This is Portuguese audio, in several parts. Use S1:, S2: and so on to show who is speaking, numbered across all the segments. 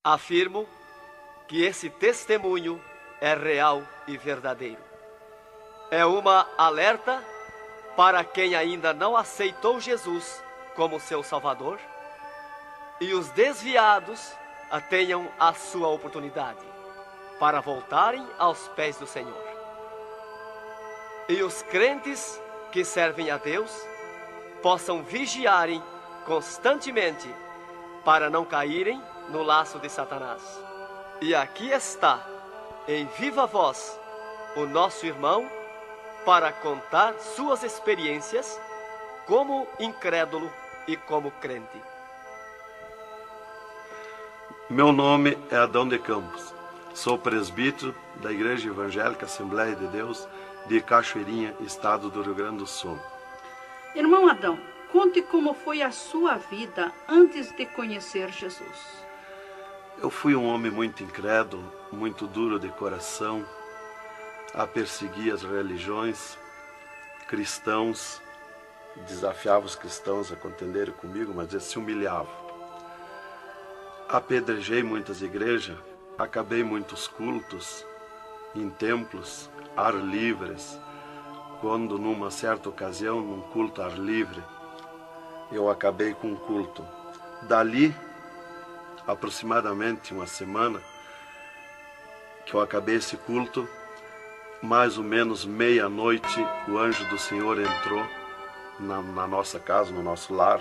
S1: Afirmo que esse testemunho é real e verdadeiro. É uma alerta para quem ainda não aceitou Jesus como seu Salvador, e os desviados tenham a sua oportunidade para voltarem aos pés do Senhor. E os crentes que servem a Deus possam vigiarem constantemente para não caírem no laço de Satanás. E aqui está, em viva voz, o nosso irmão para contar suas experiências como incrédulo e como crente.
S2: Meu nome é Adão de Campos. Sou presbítero da Igreja Evangélica Assembleia de Deus de Cachoeirinha, estado do Rio Grande do Sul.
S3: Irmão Adão, conte como foi a sua vida antes de conhecer Jesus.
S2: Eu fui um homem muito incrédulo, muito duro de coração, a perseguir as religiões, cristãos, desafiava os cristãos a contenderem comigo, mas eles se humilhavam. Apedrejei muitas igrejas, acabei muitos cultos em templos, ar livres, quando numa certa ocasião, num culto ar livre, eu acabei com um culto. Dali, aproximadamente uma semana, que eu acabei esse culto, mais ou menos meia-noite, o anjo do Senhor entrou na nossa casa, no nosso lar,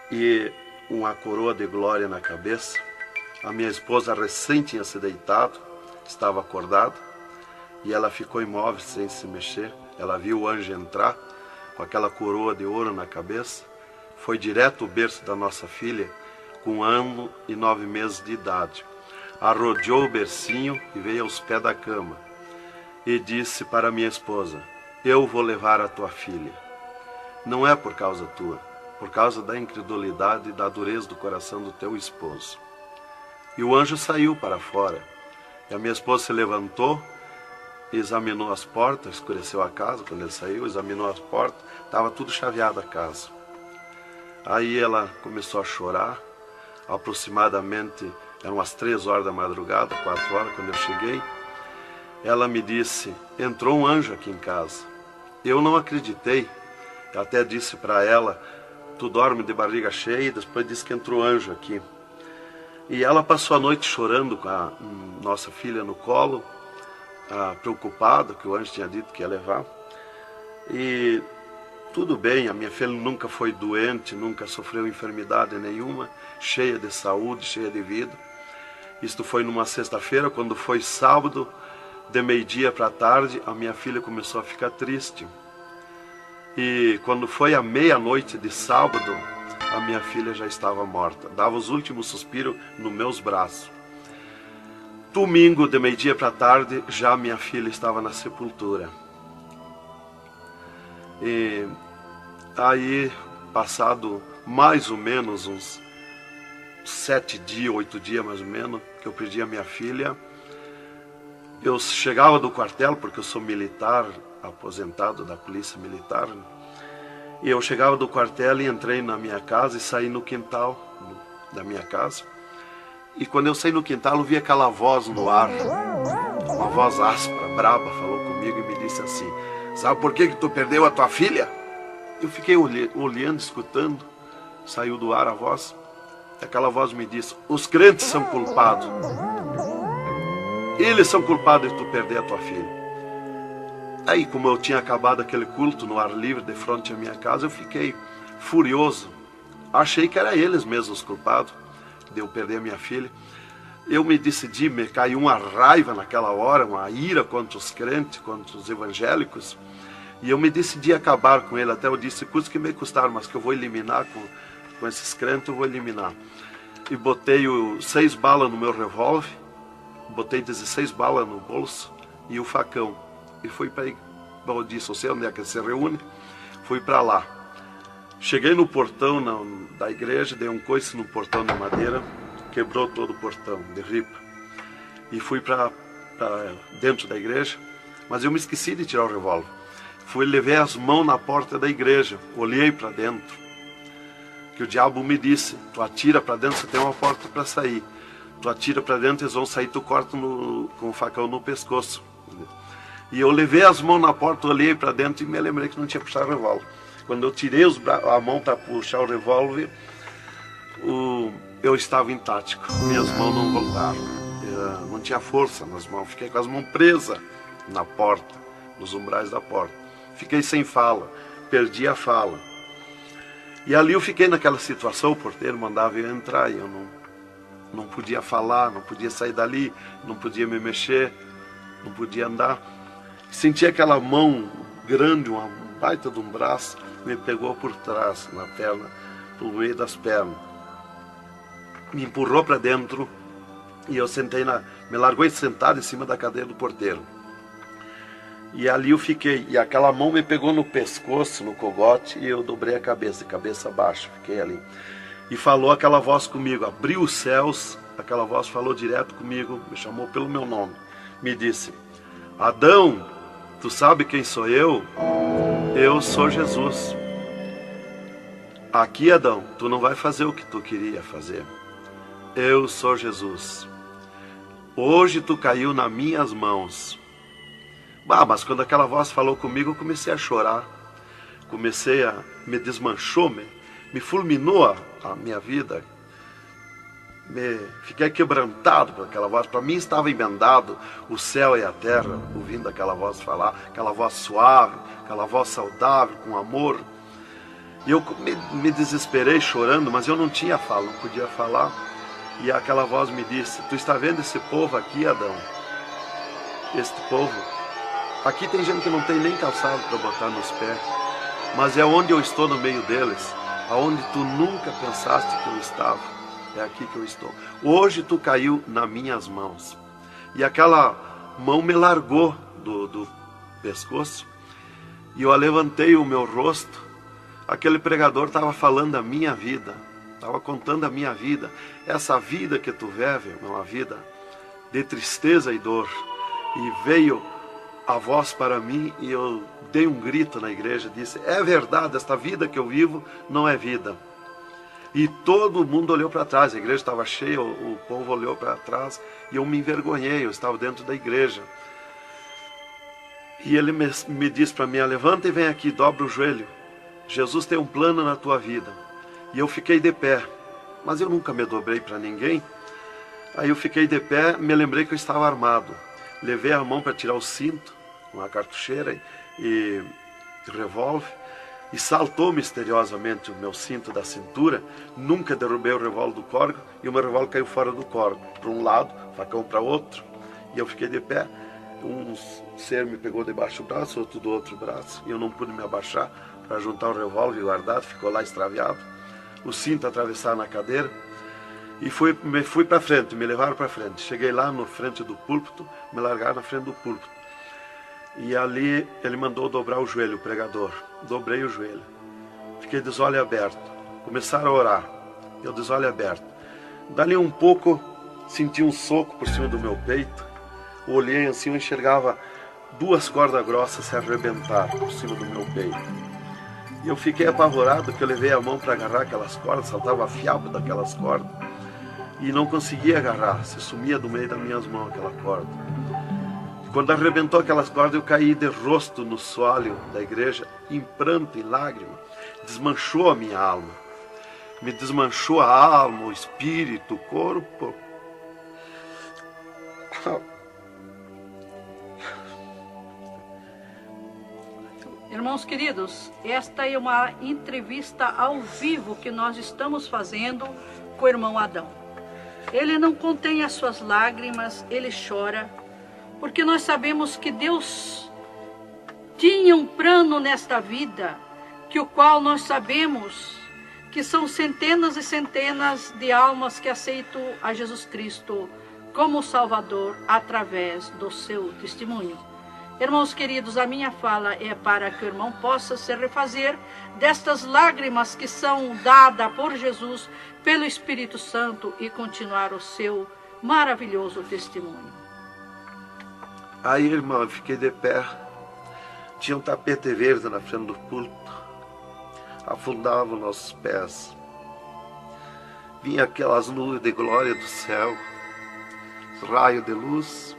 S2: e uma coroa de glória na cabeça. A minha esposa recém tinha se deitado, estava acordada, e ela ficou imóvel, sem se mexer. Ela viu o anjo entrar com aquela coroa de ouro na cabeça, foi direto ao berço da nossa filha, com 1 ano e 9 meses de idade. Arrodeou o bercinho e veio aos pés da cama, e disse para minha esposa: eu vou levar a tua filha. Não é por causa tua, por causa da incredulidade e da dureza do coração do teu esposo. E o anjo saiu para fora. E a minha esposa se levantou, examinou as portas, escureceu a casa quando ele saiu, examinou as portas, estava tudo chaveado a casa. Aí ela começou a chorar, aproximadamente, eram as 3 horas da madrugada, 4 horas, quando eu cheguei. Ela me disse: entrou um anjo aqui em casa. Eu não acreditei, eu até disse para ela: tu dorme de barriga cheia, e depois disse que entrou anjo aqui. E ela passou a noite chorando com a nossa filha no colo, preocupada, que o anjo tinha dito que ia levar. E tudo bem, a minha filha nunca foi doente, nunca sofreu enfermidade nenhuma, cheia de saúde, cheia de vida. Isto foi numa sexta-feira. Quando foi sábado, de meio-dia para tarde, a minha filha começou a ficar triste. E quando foi à meia-noite de sábado, a minha filha já estava morta. Dava os últimos suspiros nos meus braços. Domingo, de meio-dia para tarde, já minha filha estava na sepultura. E aí, passado mais ou menos uns 7 dias, 8 dias mais ou menos, que eu perdi a minha filha, eu chegava do quartel, porque eu sou militar, aposentado da polícia militar, e eu chegava do quartel e entrei na minha casa e saí no quintal da minha casa. E quando eu saí no quintal, eu vi aquela voz no ar, uma voz áspera, braba, falou comigo e me disse assim: sabe por que tu perdeu a tua filha? Eu fiquei olhando, escutando, saiu do ar a voz. Aquela voz me disse: os crentes são culpados. Eles são culpados de tu perder a tua filha. Aí, como eu tinha acabado aquele culto no ar livre de frente à minha casa, eu fiquei furioso. Achei que eram eles mesmos os culpados de eu perder a minha filha. Eu me decidi, me caiu uma raiva naquela hora, uma ira contra os crentes, contra os evangélicos. E eu me decidi acabar com ele. Até eu disse: custa que me custar, mas que eu vou eliminar com esses crentes, eu vou eliminar. E botei 6 balas no meu revólver, botei 16 balas no bolso e o facão. E fui para aí. Eu disse: eu sei onde é que se reúne. Fui para lá. Cheguei no portão da igreja, dei um coice no portão de madeira, quebrou todo o portão de ripa. E fui para dentro da igreja, mas eu me esqueci de tirar o revólver. Levei as mãos na porta da igreja, olhei para dentro. Que o diabo me disse: tu atira para dentro, você tem uma porta para sair. Tu atira para dentro, eles vão sair, tu corta com o facão no pescoço. E eu levei as mãos na porta, olhei para dentro e me lembrei que não tinha puxado o revólver. Quando eu tirei a mão para puxar o revólver, eu estava intático. Minhas mãos não voltaram. Não tinha força nas mãos. Fiquei com as mãos presas na porta, nos umbrais da porta. Fiquei sem fala, perdi a fala. E ali eu fiquei naquela situação, o porteiro mandava eu entrar e eu não podia falar, não podia sair dali, não podia me mexer, não podia andar. Senti aquela mão grande, uma baita de um braço, me pegou por trás, na perna, pelo meio das pernas. Me empurrou para dentro e eu me largou sentado em cima da cadeira do porteiro. E ali eu fiquei, e aquela mão me pegou no pescoço, no cogote, e eu dobrei a cabeça, de cabeça baixa, fiquei ali. E falou aquela voz comigo, abriu os céus, aquela voz falou direto comigo, me chamou pelo meu nome, me disse: Adão, tu sabe quem sou eu? Eu sou Jesus. Aqui, Adão, tu não vai fazer o que tu queria fazer. Eu sou Jesus. Hoje tu caiu nas minhas mãos. Mas quando aquela voz falou comigo, eu comecei a chorar. Me desmanchou, me fulminou a minha vida. Fiquei quebrantado por aquela voz. Para mim estava emendado o céu e a terra, ouvindo aquela voz falar, aquela voz suave, aquela voz saudável, com amor. E eu me desesperei chorando, mas eu não tinha fala, não podia falar. E aquela voz me disse: tu está vendo esse povo aqui, Adão? Este povo, aqui tem gente que não tem nem calçado para botar nos pés, mas é onde eu estou no meio deles, aonde tu nunca pensaste que eu estava, é aqui que eu estou. Hoje tu caiu nas minhas mãos. E aquela mão me largou do pescoço, e eu levantei o meu rosto. Aquele pregador estava falando da minha vida, estava contando a minha vida. Essa vida que tu vive é uma vida de tristeza e dor. E veio a voz para mim e eu dei um grito na igreja, disse: é verdade, esta vida que eu vivo não é vida. E todo mundo olhou para trás, a igreja estava cheia, o povo olhou para trás e eu me envergonhei, eu estava dentro da igreja. E ele me disse para mim: levanta e vem aqui, dobra o joelho. Jesus tem um plano na tua vida. E eu fiquei de pé, mas eu nunca me dobrei para ninguém. Aí eu fiquei de pé, me lembrei que eu estava armado. Levei a mão para tirar o cinto, uma cartucheira e revólver, e saltou misteriosamente o meu cinto da cintura. Nunca derrubei o revólver do córrego e o meu revólver caiu fora do córrego, para um lado, facão para outro. E eu fiquei de pé. Um ser me pegou debaixo do braço, outro do outro braço, e eu não pude me abaixar para juntar o revólver guardado, ficou lá extraviado. O cinto atravessar na cadeira. E fui para frente, me levaram para frente. Cheguei lá na frente do púlpito, me largaram na frente do púlpito. E ali ele mandou dobrar o joelho, o pregador. Dobrei o joelho. Fiquei de olho aberto. Começaram a orar. Eu de olho aberto. Dali um pouco, senti um soco por cima do meu peito. Olhei assim, eu enxergava 2 cordas grossas se arrebentar por cima do meu peito. E eu fiquei apavorado, que eu levei a mão para agarrar aquelas cordas, saltava fiapo daquelas cordas. E não conseguia agarrar, se sumia do meio das minhas mãos aquela corda. Quando arrebentou aquelas cordas, eu caí de rosto no soalho da igreja, em pranto, em lágrima. Desmanchou a minha alma. Me desmanchou a alma, o espírito, o corpo.
S3: Irmãos queridos, esta é uma entrevista ao vivo que nós estamos fazendo com o irmão Adão. Ele não contém as suas lágrimas, ele chora, porque nós sabemos que Deus tinha um plano nesta vida, que o qual nós sabemos que são centenas e centenas de almas que aceitam a Jesus Cristo como Salvador através do seu testemunho. Irmãos queridos, a minha fala é para que o irmão possa se refazer destas lágrimas que são dadas por Jesus, pelo Espírito Santo, e continuar o seu maravilhoso testemunho.
S2: Aí, irmão, eu fiquei de pé. Tinha um tapete verde na frente do púlpito. Afundava os nossos pés. Vinha aquelas nuvens de glória do céu. raio de luz.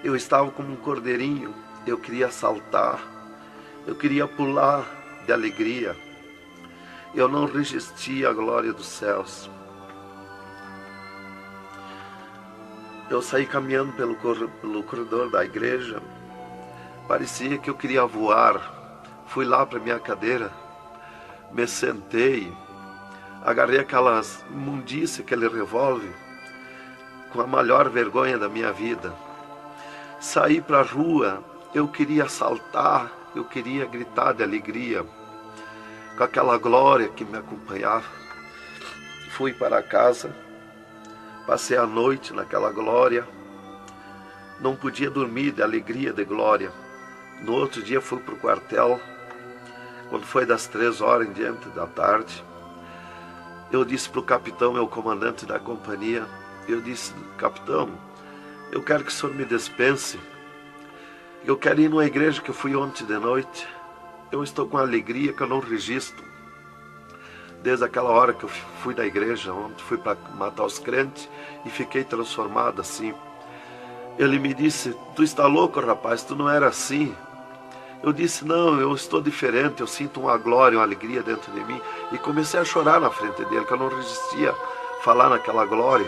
S2: Eu estava como um cordeirinho, eu queria saltar, eu queria pular de alegria. Eu não resistia à glória dos céus. Eu saí caminhando pelo corredor da igreja, parecia que eu queria voar. Fui lá para minha cadeira, me sentei, agarrei aquelas imundícias, aquele revólver, com a maior vergonha da minha vida. Saí para a rua, eu queria saltar, eu queria gritar de alegria, com aquela glória que me acompanhava. Fui para casa, passei a noite naquela glória, não podia dormir de alegria, de glória. No outro dia fui para o quartel, quando foi das 3 horas em diante da tarde. Eu disse para o capitão, meu comandante da companhia, eu disse: capitão, eu quero que o senhor me dispense, eu quero ir numa igreja que eu fui ontem de noite, eu estou com alegria que eu não registro. Desde aquela hora que eu fui da igreja ontem, fui para matar os crentes e fiquei transformado assim. Ele me disse: tu está louco, rapaz, tu não era assim. Eu disse: não, eu estou diferente, eu sinto uma glória, uma alegria dentro de mim. E comecei a chorar na frente dele, que eu não resistia a falar naquela glória.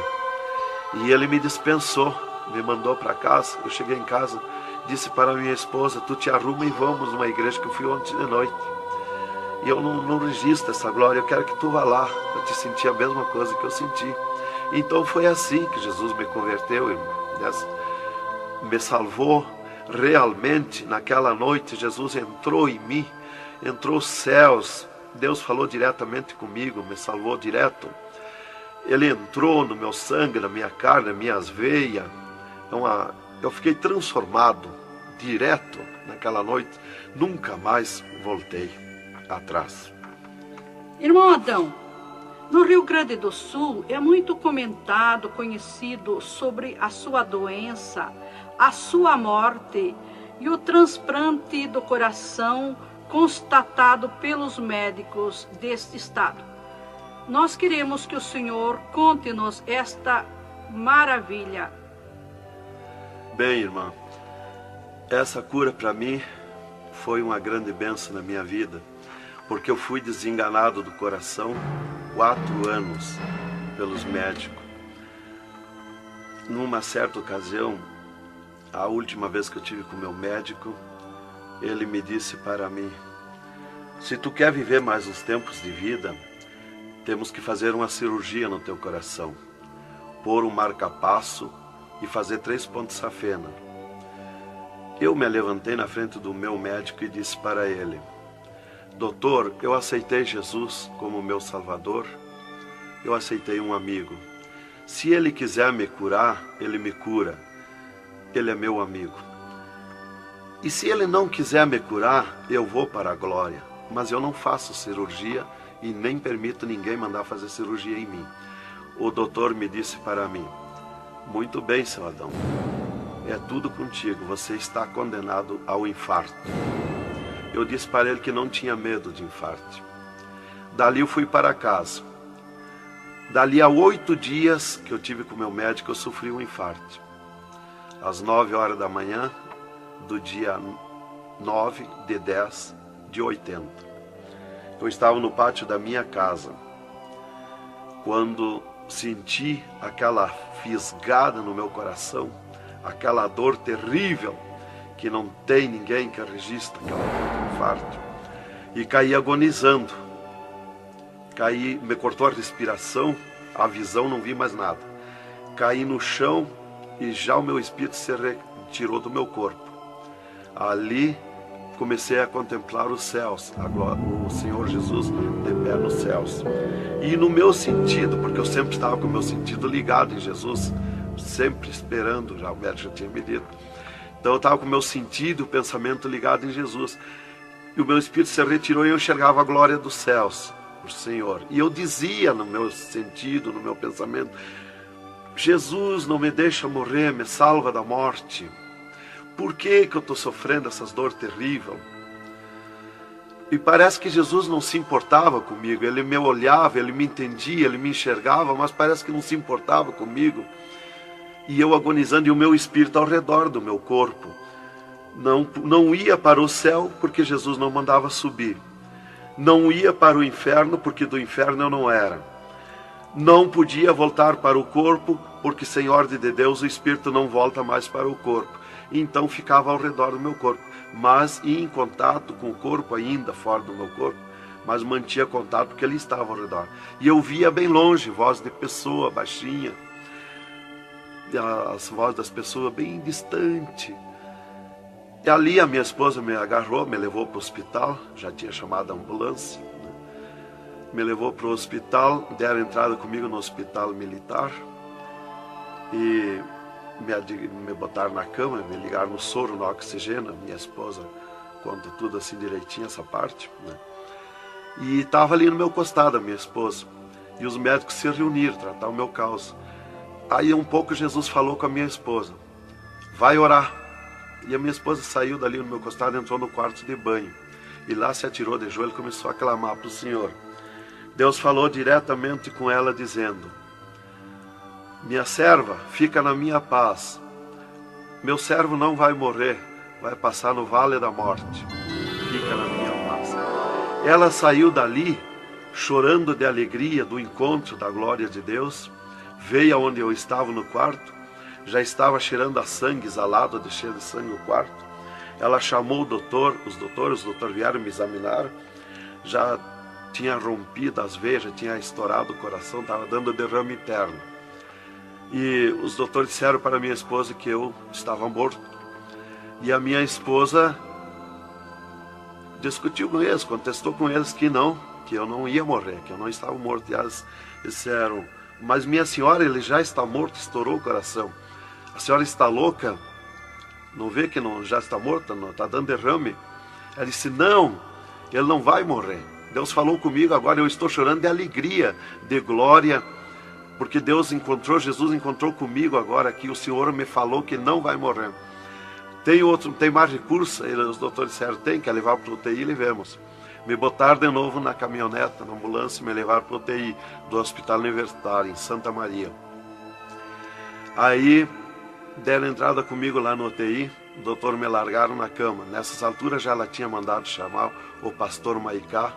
S2: E ele me dispensou, me mandou para casa. Eu cheguei em casa, disse para minha esposa: tu te arruma e vamos numa igreja que eu fui ontem de noite. E eu não registro essa glória, eu quero que tu vá lá, para te sentir a mesma coisa que eu senti. Então foi assim que Jesus me converteu, me salvou. Realmente, naquela noite, Jesus entrou em mim, entrou os céus, Deus falou diretamente comigo, me salvou direto. Ele entrou no meu sangue, na minha carne, nas minhas veias. Eu fiquei transformado, direto, naquela noite. Nunca mais voltei atrás.
S3: Irmão Adão, no Rio Grande do Sul é muito comentado, conhecido sobre a sua doença, a sua morte e o transplante do coração constatado pelos médicos deste estado. Nós queremos que o Senhor conte-nos esta maravilha.
S2: Bem, irmã, essa cura para mim foi uma grande bênção na minha vida, porque eu fui desenganado do coração 4 anos pelos médicos. Numa certa ocasião, a última vez que eu tive com o meu médico, ele me disse para mim: se tu quer viver mais uns tempos de vida, temos que fazer uma cirurgia no teu coração, pôr um marca-passo e fazer 3 pontos safena. Eu me levantei na frente do meu médico e disse para ele: doutor, eu aceitei Jesus como meu salvador, eu aceitei um amigo. Se ele quiser me curar, ele me cura. Ele é meu amigo. E se ele não quiser me curar, eu vou para a glória. Mas eu não faço cirurgia e nem permito ninguém mandar fazer cirurgia em mim. O doutor me disse para mim: muito bem, seu Adão, é tudo contigo, você está condenado ao infarto. Eu disse para ele que não tinha medo de infarto. Dali eu fui para casa. Dali a 8 dias que eu tive com o meu médico, eu sofri um infarto. Às 9 horas da manhã do dia 9 de 10 de 80. Eu estava no pátio da minha casa, quando senti aquela fisgada no meu coração, aquela dor terrível, que não tem ninguém que registre aquela dor do infarto, e caí agonizando. Caí, me cortou a respiração, a visão, não vi mais nada. Caí no chão e já o meu espírito se retirou do meu corpo. Ali comecei a contemplar os céus, o Senhor Jesus de pé nos céus. E no meu sentido, porque eu sempre estava com o meu sentido ligado em Jesus, sempre esperando, já o médico já tinha me dito. Então eu estava com o meu sentido, o pensamento ligado em Jesus. E o meu espírito se retirou e eu enxergava a glória dos céus, o Senhor. E eu dizia no meu sentido, no meu pensamento: Jesus, não me deixa morrer, me salva da morte. Por que eu estou sofrendo essas dores terríveis? E parece que Jesus não se importava comigo. Ele me olhava, ele me entendia, ele me enxergava, mas parece que não se importava comigo. E eu agonizando, e o meu espírito ao redor do meu corpo. Não ia para o céu, porque Jesus não mandava subir. Não ia para o inferno, porque do inferno eu não era. Não podia voltar para o corpo, porque sem ordem de Deus o espírito não volta mais para o corpo. Então ficava ao redor do meu corpo, mas ia em contato com o corpo ainda, fora do meu corpo, mas mantinha contato porque ele estava ao redor. E eu via bem longe, voz de pessoa, baixinha, as vozes das pessoas bem distante. E ali a minha esposa me agarrou, me levou para o hospital, já tinha chamado a ambulância, né? Me levou para o hospital, deram entrada comigo no hospital militar e me botaram na cama, me ligaram no soro, no oxigênio. Minha esposa conta tudo assim direitinho, essa parte, né? E estava ali no meu costado a minha esposa, e os médicos se reuniram, tratar o meu caso. Aí um pouco Jesus falou com a minha esposa, vai orar. E a minha esposa saiu dali no meu costado, entrou no quarto de banho. E lá se atirou de joelho e começou a clamar para o Senhor. Deus falou diretamente com ela, dizendo, minha serva, fica na minha paz. Meu servo não vai morrer, vai passar no vale da morte. Fica na minha paz. Ela saiu dali, chorando de alegria do encontro da glória de Deus. Veio aonde eu estava no quarto. Já estava cheirando a sangue, exalado de cheiro de sangue no quarto. Ela chamou o doutor, os doutores vieram me examinar. Já tinha rompido as veias, já tinha estourado o coração, estava dando derrame interno. E os doutores disseram para minha esposa que eu estava morto. E a minha esposa discutiu com eles, contestou com eles que eu não ia morrer, que eu não estava morto. E eles disseram, mas minha senhora, ele já está morto, estourou o coração. A senhora está louca? Não vê que não, já está morta? Não está dando derrame? Ela disse, não, ele não vai morrer. Deus falou comigo agora, eu estou chorando de alegria, de glória, porque Jesus encontrou comigo agora aqui, o Senhor me falou que não vai morrer. Tem mais recurso? Os doutores disseram, tem que levar para o UTI, levemos. Me botaram de novo na caminhoneta, na ambulância, e me levaram para o UTI do Hospital Universitário, em Santa Maria. Aí deram entrada comigo lá no UTI, o doutor me largaram na cama. Nessas alturas já ela tinha mandado chamar o pastor Maicá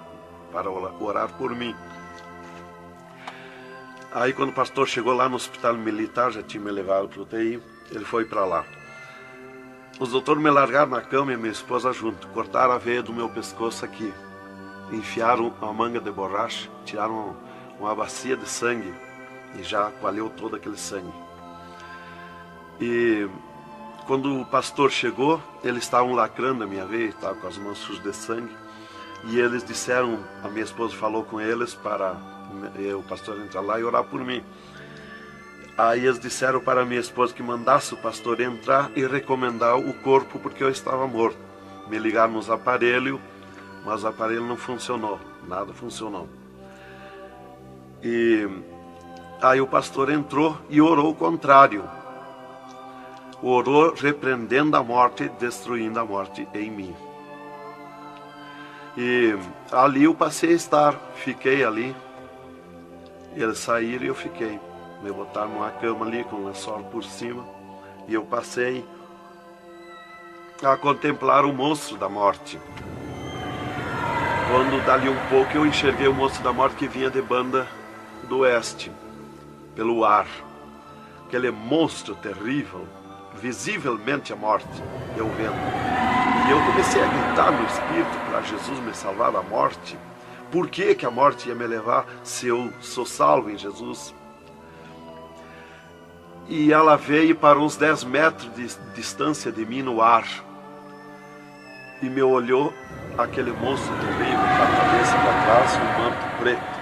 S2: para orar por mim. Aí quando o pastor chegou lá no hospital militar, já tinha me levado para o UTI, ele foi para lá. Os doutores me largaram na cama e minha esposa junto, cortaram a veia do meu pescoço aqui, enfiaram uma manga de borracha, tiraram uma bacia de sangue e já coalhou todo aquele sangue. E quando o pastor chegou, eles estavam lacrando a minha veia, estavam com as mãos sujas de sangue. E eles disseram, a minha esposa falou com eles para o pastor entrar lá e orar por mim. Aí eles disseram para a minha esposa que mandasse o pastor entrar e recomendar o corpo, porque eu estava morto. Me ligaram nos aparelhos, mas o aparelho não funcionou, nada funcionou. E aí o pastor entrou e orou o contrário. Orou repreendendo a morte, destruindo a morte em mim. E ali eu passei a estar, fiquei ali. Eles saíram e eu fiquei. Me botaram numa cama ali com um lençol por cima. E eu passei a contemplar o monstro da morte. Quando dali um pouco eu enxerguei o monstro da morte que vinha de Banda do Oeste, pelo ar. Aquele monstro terrível, visivelmente a morte, eu vendo. E eu comecei a gritar no espírito para Jesus me salvar da morte. Por que que a morte ia me levar se eu sou salvo em Jesus? E ela veio para uns 10 metros de distância de mim no ar. E me olhou, aquele monstro terrível, com a cabeça para trás, um manto preto.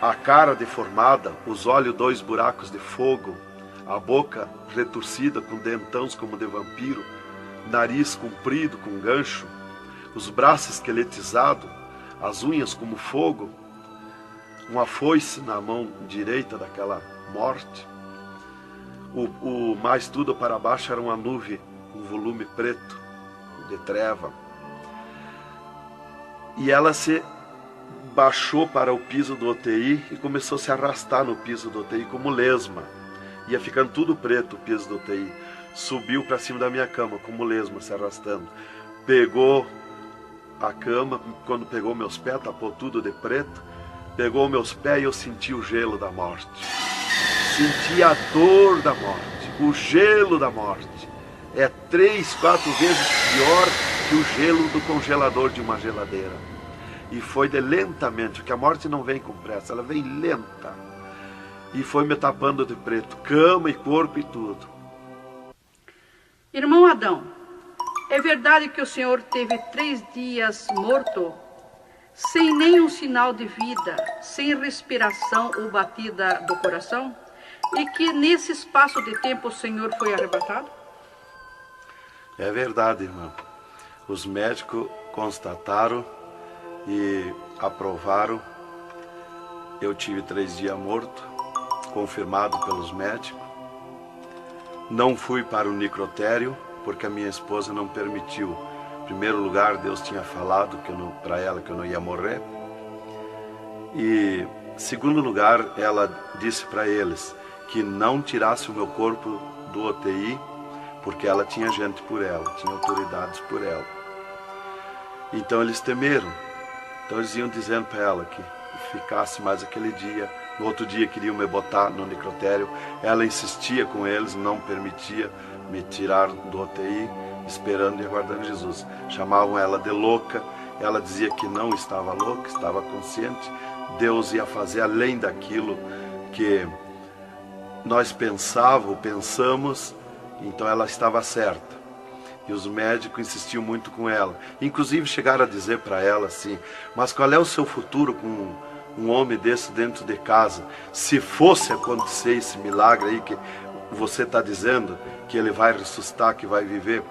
S2: A cara deformada, os olhos 2 buracos de fogo, a boca retorcida com dentões como de vampiro, nariz comprido com gancho, os braços esqueletizados, as unhas como fogo, uma foice na mão direita daquela morte. O mais tudo para baixo era uma nuvem, um volume preto, de treva. E ela se baixou para o piso do UTI e começou a se arrastar no piso do UTI como lesma. Ia ficando tudo preto o piso do UTI. Subiu para cima da minha cama como lesma, se arrastando. Pegou a cama, quando pegou meus pés, tapou tudo de preto. Pegou meus pés e eu senti o gelo da morte. Senti a dor da morte, o gelo da morte. É 3, 4 vezes pior que o gelo do congelador de uma geladeira. E foi de lentamente, porque a morte não vem com pressa, ela vem lenta. E foi me tapando de preto, cama e corpo e tudo.
S3: Irmão Adão, é verdade que o senhor teve 3 dias morto, sem nenhum sinal de vida, sem respiração ou batida do coração? E que nesse espaço de tempo o senhor foi arrebatado?
S2: É verdade, irmão. Os médicos constataram e aprovaram. Eu tive 3 dias morto, confirmado pelos médicos. Não fui para o necrotério, porque a minha esposa não permitiu. Em primeiro lugar, Deus tinha falado para ela que eu não ia morrer. E, em segundo lugar, ela disse para eles que não tirasse o meu corpo do UTI, porque ela tinha gente por ela, tinha autoridades por ela. Então eles temeram. Então eles iam dizendo para ela que ficasse mais aquele dia. No outro dia queriam me botar no necrotério. Ela insistia com eles, não permitia me tirar do UTI, esperando e aguardando Jesus. Chamavam ela de louca. Ela dizia que não estava louca, estava consciente. Deus ia fazer além daquilo que nós pensamos. Então ela estava certa. E os médicos insistiam muito com ela. Inclusive chegaram a dizer para ela assim: mas qual é o seu futuro com um homem desse dentro de casa? Se fosse acontecer esse milagre aí que você está dizendo, que ele vai ressuscitar, que vai viver.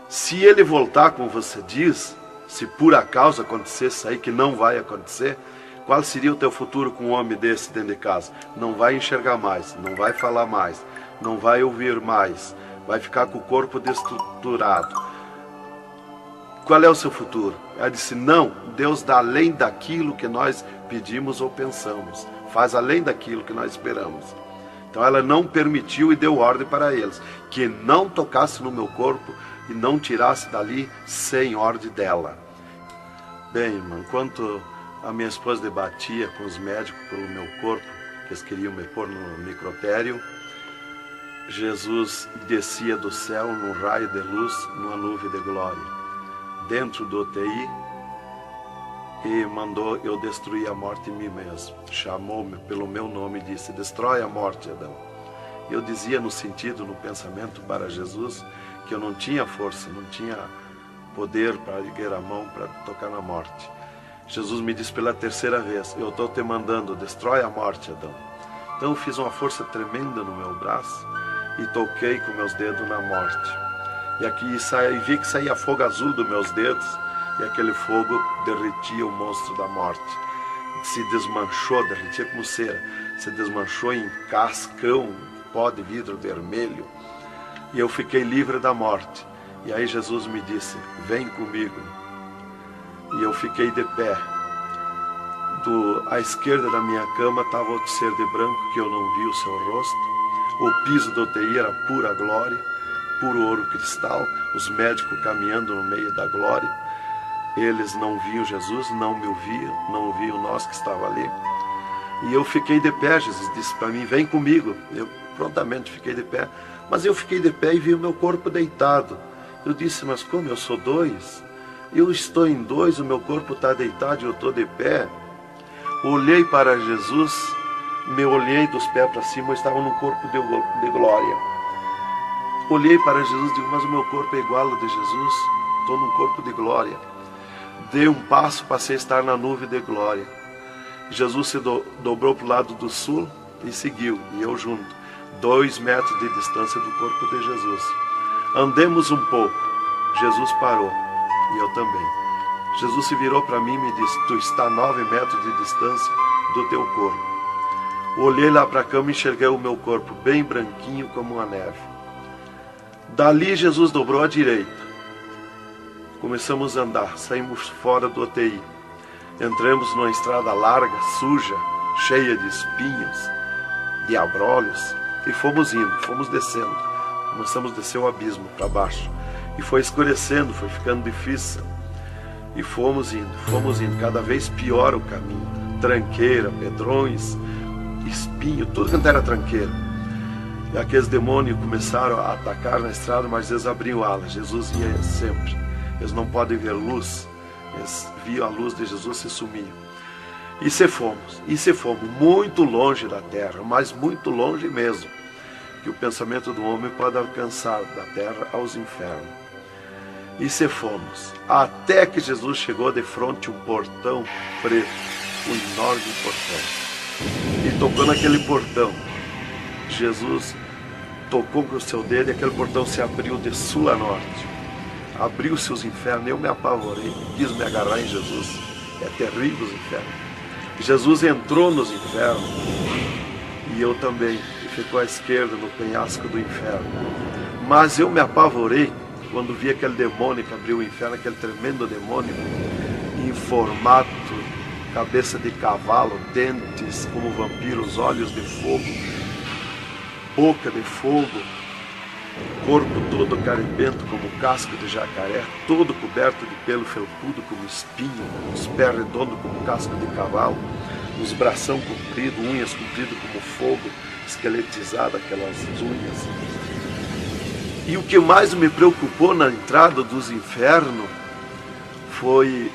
S2: Se ele voltar, como você diz, se por acaso acontecesse isso aí, que não vai acontecer, qual seria o teu futuro com um homem desse dentro de casa? Não vai enxergar mais, não vai falar mais, não vai ouvir mais, vai ficar com o corpo destruturado. Qual é o seu futuro? Ela disse: não, Deus dá além daquilo que nós pedimos ou pensamos, faz além daquilo que nós esperamos. Então ela não permitiu e deu ordem para eles que não tocasse no meu corpo e não tirasse dali sem ordem dela. Bem, irmão, enquanto a minha esposa debatia com os médicos pelo meu corpo, que eles queriam me pôr no necrotério, Jesus descia do céu num raio de luz, numa nuvem de glória, dentro do UTI, e mandou eu destruir a morte em mim mesmo. Chamou-me pelo meu nome e disse: destrói a morte, Adão. Eu dizia no sentido, no pensamento para Jesus, que eu não tinha força, não tinha poder para erguer a mão para tocar na morte. Jesus me disse pela 3ª vez: eu estou te mandando, destrói a morte, Adão. Então eu fiz uma força tremenda no meu braço e toquei com meus dedos na morte. E aqui vi que saía fogo azul dos meus dedos, e aquele fogo derretia o monstro da morte. Se desmanchou, derretia como cera, se desmanchou em cascão, pó de vidro vermelho, e eu fiquei livre da morte. E aí Jesus me disse: vem comigo. E eu fiquei de pé. À esquerda da minha cama estava outro ser de branco, que eu não vi o seu rosto. O piso do UTI era pura glória, puro ouro cristal, os médicos caminhando no meio da glória. Eles não viam Jesus, não me ouviam, não ouviam nós que estava ali. E eu fiquei de pé. Jesus disse para mim: vem comigo. Eu prontamente fiquei de pé. Mas eu fiquei de pé e vi o meu corpo deitado. Eu disse: mas como eu sou 2? Eu estou em 2, o meu corpo está deitado e eu estou de pé. Olhei para Jesus, me olhei dos pés para cima, eu estava num corpo de glória. Olhei para Jesus e digo: mas o meu corpo é igual ao de Jesus, estou num corpo de glória. Dei um passo, passei a estar na nuvem de glória. Jesus se dobrou para o lado do sul e seguiu, e eu junto, 2 metros de distância do corpo de Jesus. Andemos um pouco, Jesus parou, e eu também. Jesus se virou para mim e me disse: tu está a 9 metros de distância do teu corpo. Olhei lá para a cama e enxerguei o meu corpo bem branquinho como uma neve. Dali Jesus dobrou à direita. Começamos a andar, saímos fora do UTI. Entramos numa estrada larga, suja, cheia de espinhos, de abrolhos, e fomos indo, fomos descendo. Começamos a descer o abismo para baixo. E foi escurecendo, foi ficando difícil. E fomos indo, cada vez pior o caminho. Tranqueira, pedrões, espinho, tudo quanto era tranqueira. E aqueles demônios começaram a atacar na estrada, mas eles abriam alas. Jesus ia sempre. Eles não podem ver luz. Eles viam a luz de Jesus e se sumiam. E se fomos muito longe da terra, mas muito longe mesmo, que o pensamento do homem pode alcançar da terra aos infernos. E se fomos, até que Jesus chegou de frente a um portão preto, um enorme portão. E tocou naquele portão. Jesus tocou com o seu dedo e aquele portão se abriu de sul a norte. Abriu-se os infernos, eu me apavorei, quis me agarrar em Jesus. É terrível os infernos. Jesus entrou nos infernos e eu também. Ficou à esquerda no penhasco do inferno. Mas eu me apavorei quando vi aquele demônio que abriu o inferno, aquele tremendo demônio, em formato, cabeça de cavalo, dentes como vampiros, olhos de fogo, boca de fogo, corpo todo carimbento como casco de jacaré, todo coberto de pelo felpudo como espinho, os pés redondos como casco de cavalo, os bração compridos, unhas compridas como fogo, esqueletizada aquelas unhas. E o que mais me preocupou na entrada dos infernos foi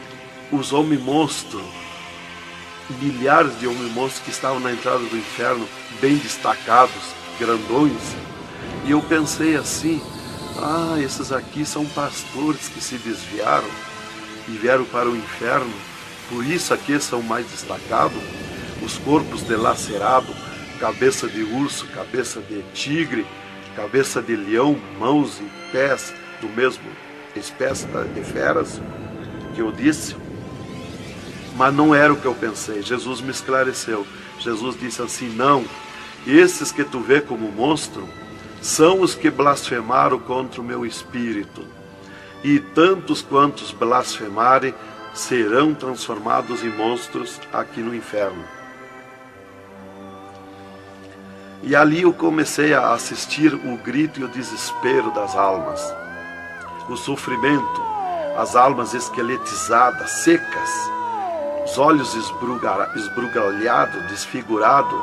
S2: os homens-monstros, milhares de homens-monstros que estavam na entrada do inferno, bem destacados, grandões. E eu pensei assim, esses aqui são pastores que se desviaram e vieram para o inferno, por isso aqui são mais destacados, os corpos dilacerados, cabeça de urso, cabeça de tigre, cabeça de leão, mãos e pés do mesmo espécie de feras que eu disse. Mas não era o que eu pensei. Jesus me esclareceu. Jesus disse assim, não, esses que tu vê como monstro são os que blasfemaram contra o meu espírito. E tantos quantos blasfemarem serão transformados em monstros aqui no inferno. E ali eu comecei a assistir o grito e o desespero das almas. O sofrimento, as almas esqueletizadas, secas, os olhos esbugalhados, desfigurados,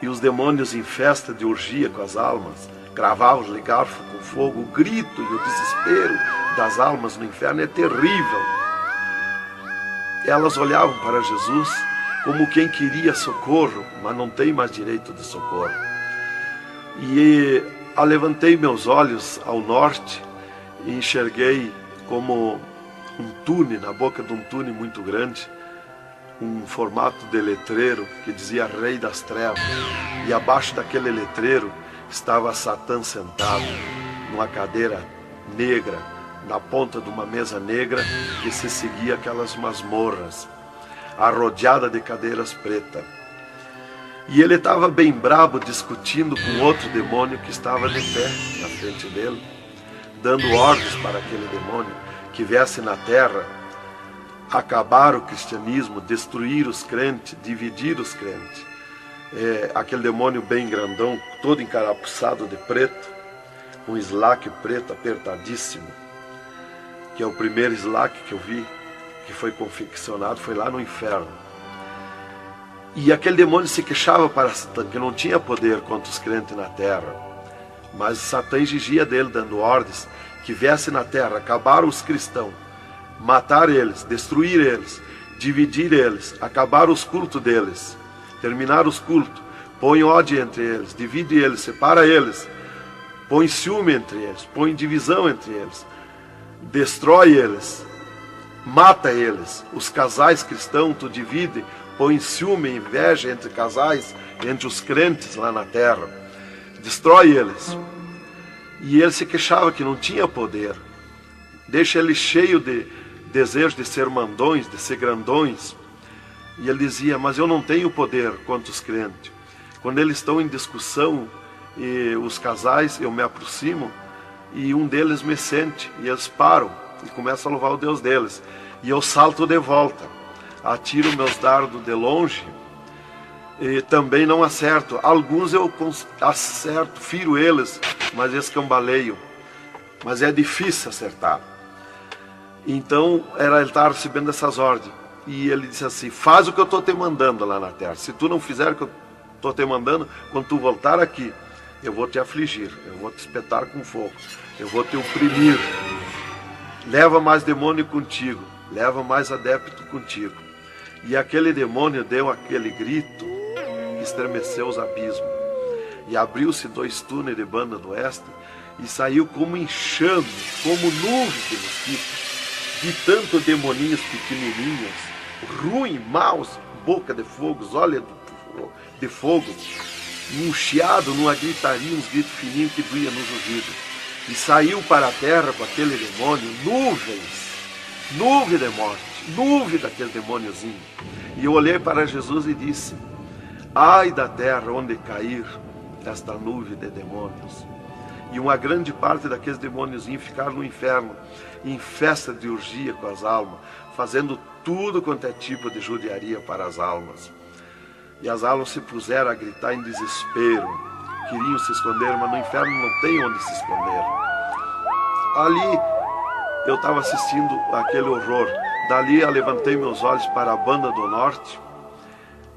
S2: e os demônios em festa de orgia com as almas, cravavam-lhe garfo com fogo. O grito e o desespero das almas no inferno é terrível. Elas olhavam para Jesus como quem queria socorro, mas não tem mais direito de socorro. E levantei meus olhos ao norte e enxerguei como um túnel, na boca de um túnel muito grande, um formato de letreiro que dizia Rei das Trevas. E abaixo daquele letreiro estava Satã sentado numa cadeira negra, na ponta de uma mesa negra que se seguia aquelas masmorras, arrodeada de cadeiras pretas. E ele estava bem brabo discutindo com outro demônio que estava de pé na frente dele, dando ordens para aquele demônio que viesse na terra acabar o cristianismo, destruir os crentes, dividir os crentes. Aquele demônio bem grandão, todo encarapuçado de preto, um slack preto apertadíssimo, que é o primeiro slack que eu vi, que foi confeccionado, foi lá no inferno. E aquele demônio se queixava para Satã, que não tinha poder contra os crentes na terra. Mas Satã exigia dele, dando ordens, que viesse na terra, acabar os cristãos, matar eles, destruir eles, dividir eles, acabar os cultos deles, terminar os cultos, põe ódio entre eles, divide eles, separa eles, põe ciúme entre eles, põe divisão entre eles, destrói eles, mata eles. Os casais cristãos tu divide, põe ciúme e inveja entre casais, entre os crentes lá na terra, destrói eles. E ele se queixava que não tinha poder, deixa ele cheio de desejo de ser mandões, de ser grandões. E ele dizia, mas eu não tenho poder contra os crentes. Quando eles estão em discussão, e os casais, eu me aproximo, e um deles me sente, e eles param. e começo a louvar o Deus deles. E eu salto de volta, atiro meus dardos de longe e também não acerto. Alguns eu acerto, firo eles, mas escambaleio. Mas é difícil acertar. Então ele estava recebendo essas ordens. E ele disse assim: faz o que eu estou te mandando lá na terra. Se tu não fizer o que eu estou te mandando, quando tu voltar aqui, eu vou te afligir, eu vou te espetar com fogo, eu vou te oprimir. Leva mais demônio contigo, leva mais adepto contigo. E aquele demônio deu aquele grito que estremeceu os abismos. E abriu-se 2 túneis de banda do oeste e saiu como enxame, como nuvem de mosquitos, de tanto demoninhos pequenininhos, ruim, maus, boca de fogo, olhos de fogo, um chiado, numa gritaria, uns gritos fininhos que doía nos ouvidos. E saiu para a terra com aquele demônio, nuvem de morte, nuvem daquele demôniozinho. E eu olhei para Jesus e disse: ai da terra onde cair esta nuvem de demônios. E uma grande parte daqueles demôniozinhos ficaram no inferno, em festa de orgia com as almas, fazendo tudo quanto é tipo de judiaria para as almas. E as almas se puseram a gritar em desespero, queriam se esconder, mas no inferno não tem onde se esconder. Ali eu estava assistindo aquele horror. Dali eu levantei meus olhos para a banda do norte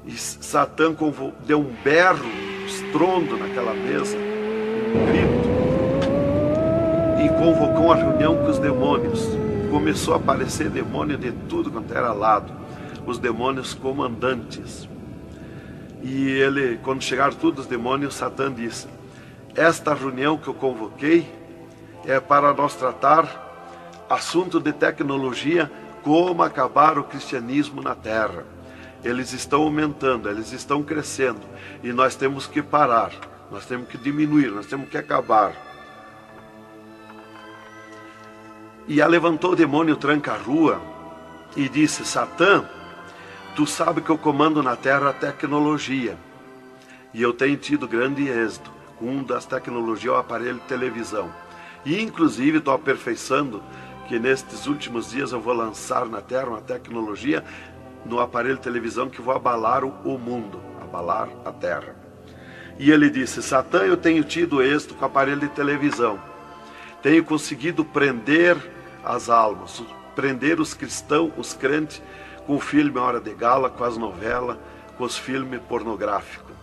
S2: e Satã deu um berro, um estrondo naquela mesa, um grito, e convocou uma reunião com os demônios. Começou a aparecer demônio de tudo quanto era lado, os demônios comandantes. E ele, quando chegaram todos os demônios, Satã disse: esta reunião que eu convoquei é para nós tratar assunto de tecnologia, como acabar o cristianismo na terra. Eles estão aumentando, eles estão crescendo, e nós temos que parar, nós temos que diminuir, nós temos que acabar. E levantou o demônio tranca-rua e disse: Satã, tu sabe que eu comando na terra a tecnologia, e eu tenho tido grande êxito. Um das tecnologias é o aparelho de televisão, e inclusive estou aperfeiçoando que nestes últimos dias eu vou lançar na terra uma tecnologia no aparelho de televisão que vai abalar o mundo, abalar a terra. E ele disse: Satã, eu tenho tido êxito com o aparelho de televisão, tenho conseguido prender as almas, prender os cristãos, os crentes, com o filme Hora de Gala, com as novelas, com os filmes pornográficos.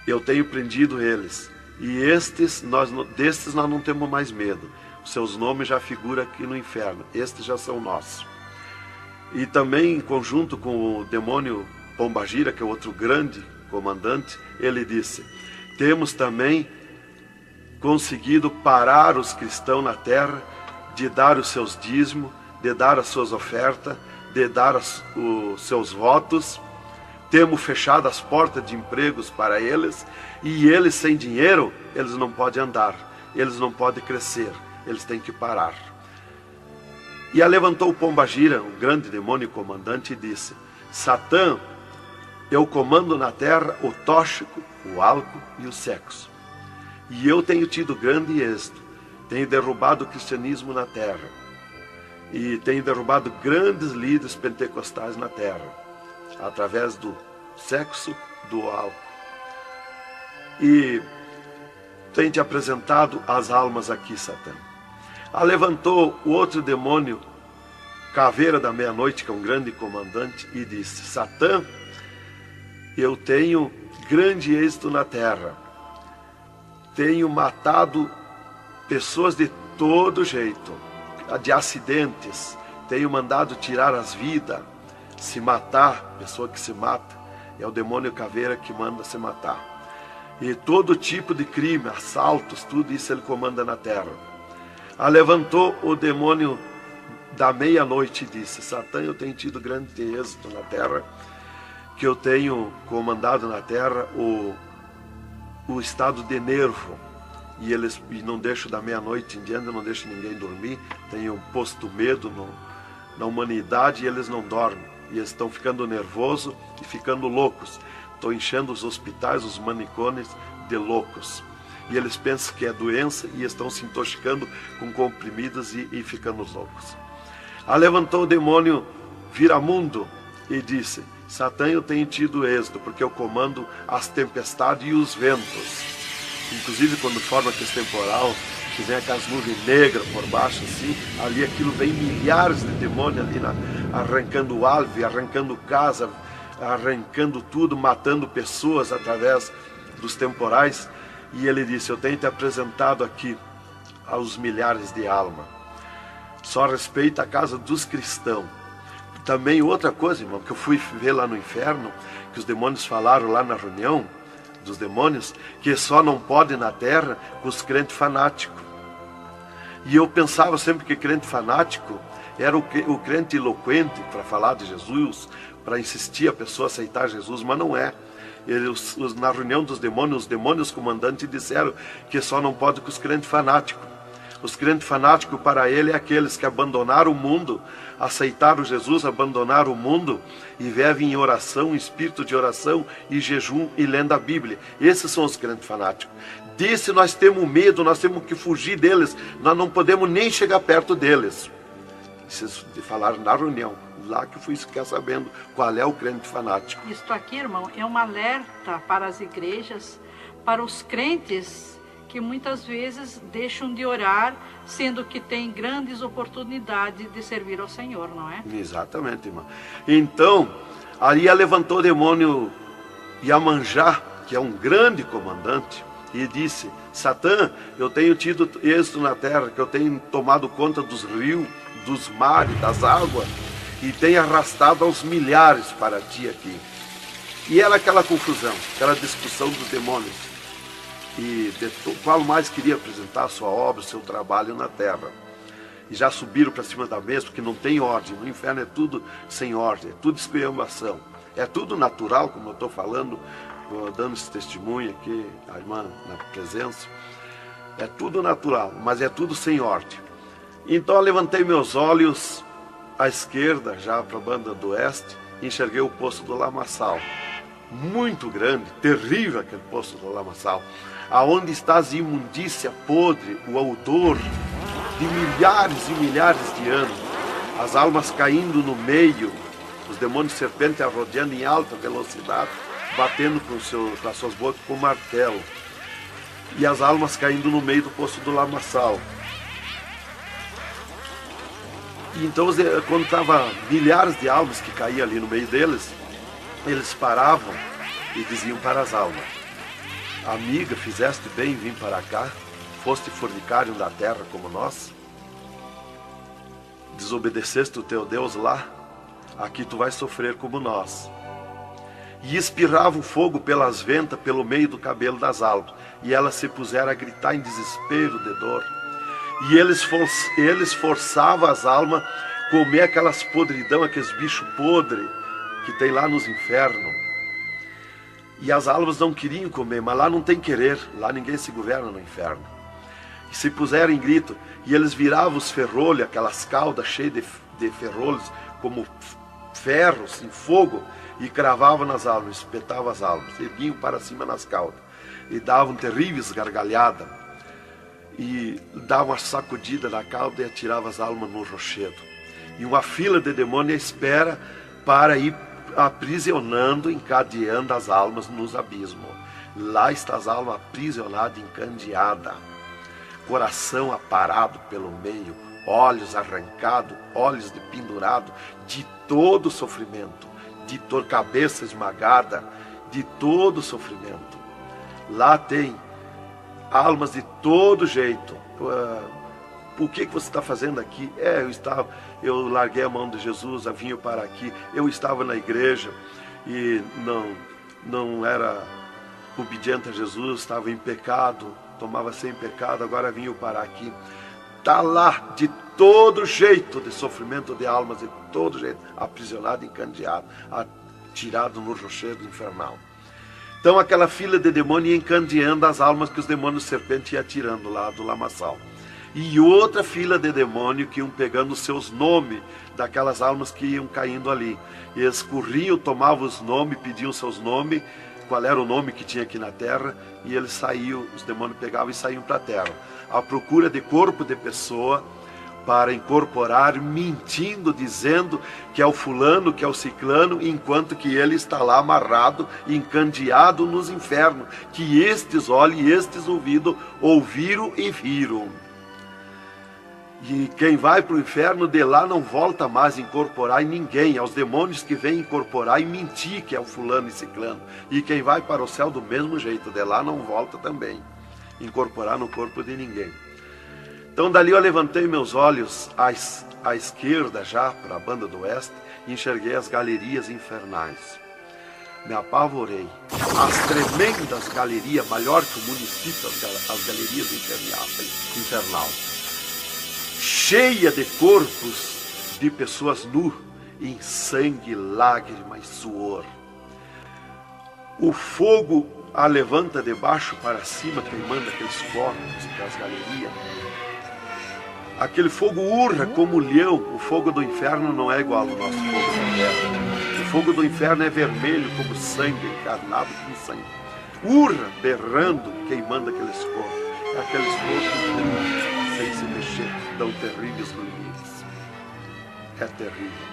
S2: Eu tenho prendido eles. E destes nós não temos mais medo. Os seus nomes já figuram aqui no inferno. Estes já são nossos. E também, em conjunto com o demônio Pombagira, que é outro grande comandante, ele disse: temos também conseguido parar os cristãos na terra de dar os seus dízimos, de dar as suas ofertas, de dar os seus votos. Temos fechado as portas de empregos para eles, e eles sem dinheiro, eles não podem andar, eles não podem crescer, eles têm que parar. E levantou o Pombagira, o grande demônio comandante, e disse: Satã, eu comando na terra o tóxico, o álcool e o sexo. E eu tenho tido grande êxito, tenho derrubado o cristianismo na terra, e tenho derrubado grandes líderes pentecostais na terra, através do sexo, do álcool. E tenho te apresentado as almas aqui, Satã. Levantou o outro demônio, Caveira da Meia-Noite, que é um grande comandante, e disse: Satã, eu tenho grande êxito na terra, tenho matado pessoas de todo jeito, de acidentes, tenho mandado tirar as vidas, se matar, pessoa que se mata, é o demônio Caveira que manda se matar. E todo tipo de crime, assaltos, tudo isso ele comanda na terra. Levantou o demônio da Meia-Noite e disse: Satã, eu tenho tido grande êxito na terra, que eu tenho comandado na terra o estado de nervo, e não deixo da meia-noite em diante, não deixo ninguém dormir, tenho posto medo na humanidade, e eles não dormem, e eles estão ficando nervosos e ficando loucos. Estou enchendo os hospitais, os manicômios de loucos. e eles pensam que é doença e estão se intoxicando com comprimidos e ficando loucos. Levantou o demônio Viramundo e disse: Satã, eu tenho tido êxito, porque eu comando as tempestades e os ventos. Inclusive quando forma aquele temporal, que vem aquelas nuvens negras por baixo assim, ali aquilo vem milhares de demônios ali arrancando árvore, arrancando casa, arrancando tudo, matando pessoas através dos temporais. E ele disse: eu tenho te apresentado aqui aos milhares de almas. Só respeita a casa dos cristãos. Também outra coisa, irmão, que eu fui ver lá no inferno, que os demônios falaram lá na reunião dos demônios, que só não pode na terra com os crentes fanáticos. E eu pensava sempre que crente fanático era o crente eloquente para falar de Jesus, para insistir a pessoa a aceitar Jesus, mas não é. Na reunião dos demônios, os demônios comandantes disseram que só não pode com os crentes fanáticos. Os crentes fanáticos para ele é aqueles que abandonaram o mundo, aceitaram Jesus, abandonaram o mundo e vivem em oração, em espírito de oração e jejum e lendo a Bíblia. Esses são os crentes fanáticos. Desse nós temos medo, nós temos que fugir deles, nós não podemos nem chegar perto deles. Vocês falaram na reunião, lá que eu fui ficar sabendo qual é o crente fanático.
S3: Isto aqui, irmão, é um alerta para as igrejas, para os crentes que muitas vezes deixam de orar, sendo que tem grandes oportunidades de servir ao Senhor, não é?
S2: Exatamente, irmão. Então, ali levantou o demônio Iemanjá, que é um grande comandante, e disse: Satã, eu tenho tido êxito na terra, que eu tenho tomado conta dos rios, dos mares, das águas, e tenho arrastado aos milhares para ti aqui. E era aquela confusão, aquela discussão dos demônios. E qual mais queria apresentar a sua obra, o seu trabalho na terra. E já subiram para cima da mesa, porque não tem ordem. No inferno é tudo sem ordem, é tudo esculhambação. É tudo natural, como eu estou falando, dando esse testemunho aqui, a irmã na presença. É tudo natural, mas é tudo sem ordem. Então eu levantei meus olhos à esquerda, já para a banda do oeste, e enxerguei o poço do lamaçal. Muito grande, terrível aquele poço do lamaçal. Aonde está a imundícia podre, o odor de milhares e milhares de anos, as almas caindo no meio, os demônios serpentes rodeando em alta velocidade, batendo com as suas bocas com martelo, e as almas caindo no meio do poço do lamaçal. E então, quando estava milhares de almas que caíam ali no meio deles, eles paravam e diziam para as almas: amiga, fizeste bem em vir para cá, foste fornicário da terra como nós, desobedeceste o teu Deus lá, aqui tu vais sofrer como nós. E espirrava o fogo pelas ventas, pelo meio do cabelo das almas, e elas se puseram a gritar em desespero de dor. E eles forçavam as almas a comer aquelas podridão, aqueles bichos podres que tem lá nos infernos. E as almas não queriam comer, mas lá não tem querer, lá ninguém se governa no inferno. E se puseram em grito, e eles viravam os ferrolhos, aquelas caudas cheias de ferrolhos, como ferros em fogo, e cravavam nas almas, espetavam as almas, erguiam para cima nas caudas, e davam terríveis gargalhadas, e davam uma sacudida na cauda e atiravam as almas no rochedo. E uma fila de demônios espera para ir aprisionando, encadeando as almas nos abismos. Lá está as almas aprisionadas, encandeadas, coração aparado pelo meio, olhos arrancados, olhos de pendurado, de todo sofrimento, de cabeça esmagada, de todo sofrimento. Lá tem almas de todo jeito. O que você está fazendo aqui? Eu larguei a mão de Jesus, vinha para aqui. Eu estava na igreja e não era obediente a Jesus, estava em pecado, tomava sem pecado, agora vinha para aqui. Está lá de todo jeito de sofrimento de almas, de todo jeito, aprisionado, encandeado, atirado no rochedo infernal. Então aquela fila de demônios ia encandeando as almas que os demônios serpentes iam atirando lá do lamaçal. E outra fila de demônios que iam pegando os seus nomes daquelas almas que iam caindo ali. E eles corriam, tomavam os nomes, pediam seus nomes, qual era o nome que tinha aqui na terra, e eles saíam, os demônios pegavam e saíam para a terra, à procura de corpo de pessoa, para incorporar, mentindo, dizendo que é o fulano, que é o ciclano, enquanto que ele está lá amarrado, encandeado nos infernos, que estes olhos e estes ouvidos ouviram e viram. E quem vai para o inferno de lá não volta mais a incorporar em ninguém, aos demônios que vêm incorporar e mentir que é o fulano e ciclano. E quem vai para o céu do mesmo jeito, de lá não volta também, incorporar no corpo de ninguém. Então dali eu levantei meus olhos à esquerda já, para a banda do oeste, e enxerguei as galerias infernais. Me apavorei. As tremendas galerias, maior que o município, as galerias infernal, cheia de corpos de pessoas nu, em sangue, lágrima e suor. O fogo a levanta de baixo para cima, queimando aqueles corpos das galerias. Aquele fogo urra como leão. O fogo do inferno não é igual ao nosso fogo da terra. O fogo do inferno é vermelho como sangue, encarnado como sangue. Urra, berrando, queimando aqueles corpos. Aqueles corpos sem se mexer, dão terríveis grunhidos. É terrível.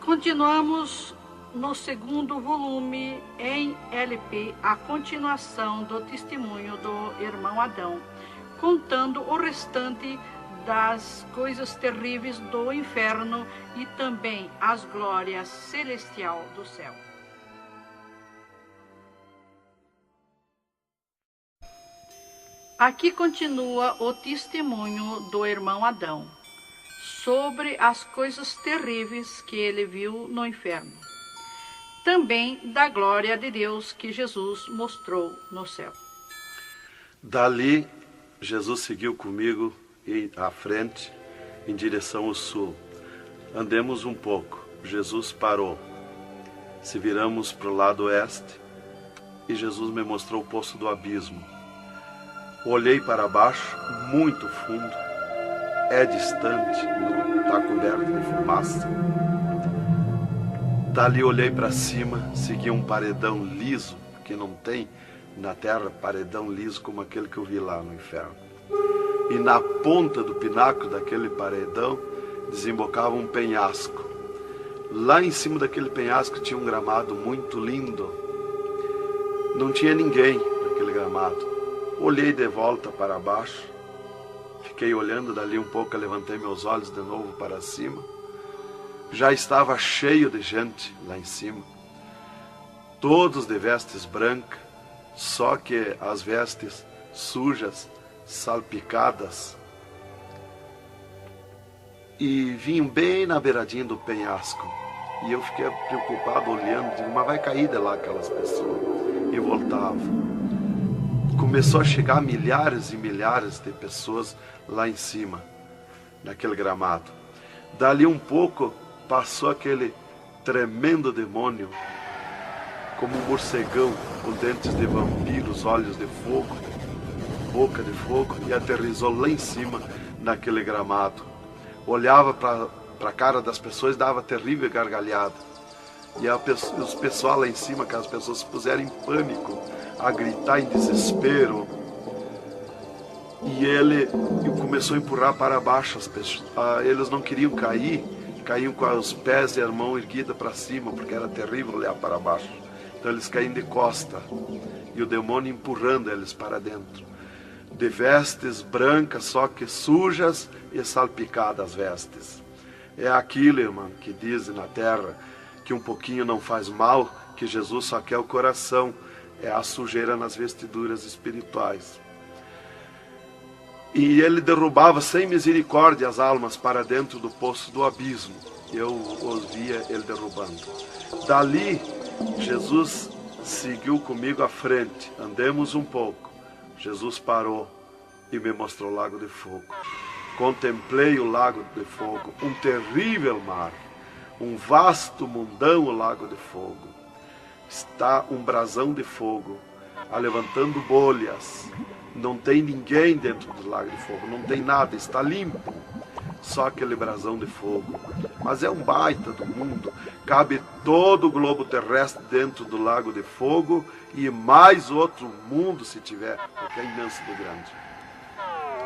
S3: Continuamos no segundo volume em LP, a continuação do testemunho do irmão Adão, contando o restante das coisas terríveis do inferno e também as glórias celestial do céu. Aqui continua o testemunho do irmão Adão sobre as coisas terríveis que ele viu no inferno, também da glória de Deus que Jesus mostrou no céu.
S2: Dali, Jesus seguiu comigo à frente, em direção ao sul. Andemos um pouco. Jesus parou. Se viramos para o lado oeste, e Jesus me mostrou o poço do abismo. Olhei para baixo, muito fundo. É distante, está coberto de fumaça. Dali olhei para cima, segui um paredão liso, que não tem na terra paredão liso como aquele que eu vi lá no inferno. E na ponta do pináculo daquele paredão desembocava um penhasco. Lá em cima daquele penhasco tinha um gramado muito lindo. Não tinha ninguém naquele gramado. Olhei de volta para baixo, fiquei olhando dali um pouco, levantei meus olhos de novo para cima. Já estava cheio de gente lá em cima, todos de vestes brancas, só que as vestes sujas, salpicadas, e vinham bem na beiradinha do penhasco. E eu fiquei preocupado olhando, digo, mas vai cair de lá aquelas pessoas. E voltava. Começou a chegar milhares e milhares de pessoas lá em cima, naquele gramado. Dali um pouco, passou aquele tremendo demônio, como um morcegão, com dentes de vampiros, olhos de fogo, boca de fogo, e aterrissou lá em cima, naquele gramado. Olhava para a cara das pessoas e dava terrível gargalhada. E os pessoal lá em cima, que as pessoas se puseram em pânico, a gritar em desespero. E ele começou a empurrar para baixo as pessoas. Eles não queriam cair, caíam com os pés e a mão erguida para cima, porque era terrível olhar para baixo. Então eles caíam de costa, e o demônio empurrando eles para dentro. De vestes brancas, só que sujas e salpicadas as vestes. É aquilo, irmão, que dizem na terra, que um pouquinho não faz mal, que Jesus só quer o coração. É a sujeira nas vestiduras espirituais. E ele derrubava sem misericórdia as almas para dentro do poço do abismo. Eu os via ele derrubando. Dali, Jesus seguiu comigo à frente. Andemos um pouco. Jesus parou e me mostrou o lago de fogo. Contemplei o lago de fogo, um terrível mar, um vasto mundão o lago de fogo. Está um brasão de fogo, levantando bolhas. Não tem ninguém dentro do lago de fogo, não tem nada, está limpo. só aquele brasão de fogo. Mas é um baita do mundo. Cabe todo o globo terrestre dentro do lago de fogo e mais outro mundo se tiver, porque é imenso de grande.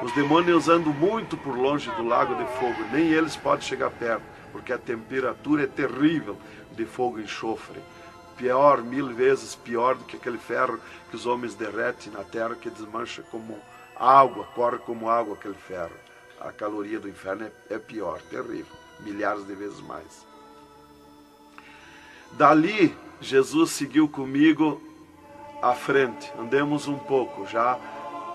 S2: Os demônios andam muito por longe do lago de fogo, nem eles podem chegar perto, porque a temperatura é terrível de fogo e enxofre. Pior, 1000 vezes pior do que aquele ferro que os homens derretem na terra, que desmancha como água, corre como água aquele ferro. A caloria do inferno é pior, terrível, milhares de vezes mais. Dali, Jesus seguiu comigo à frente. Andemos um pouco, já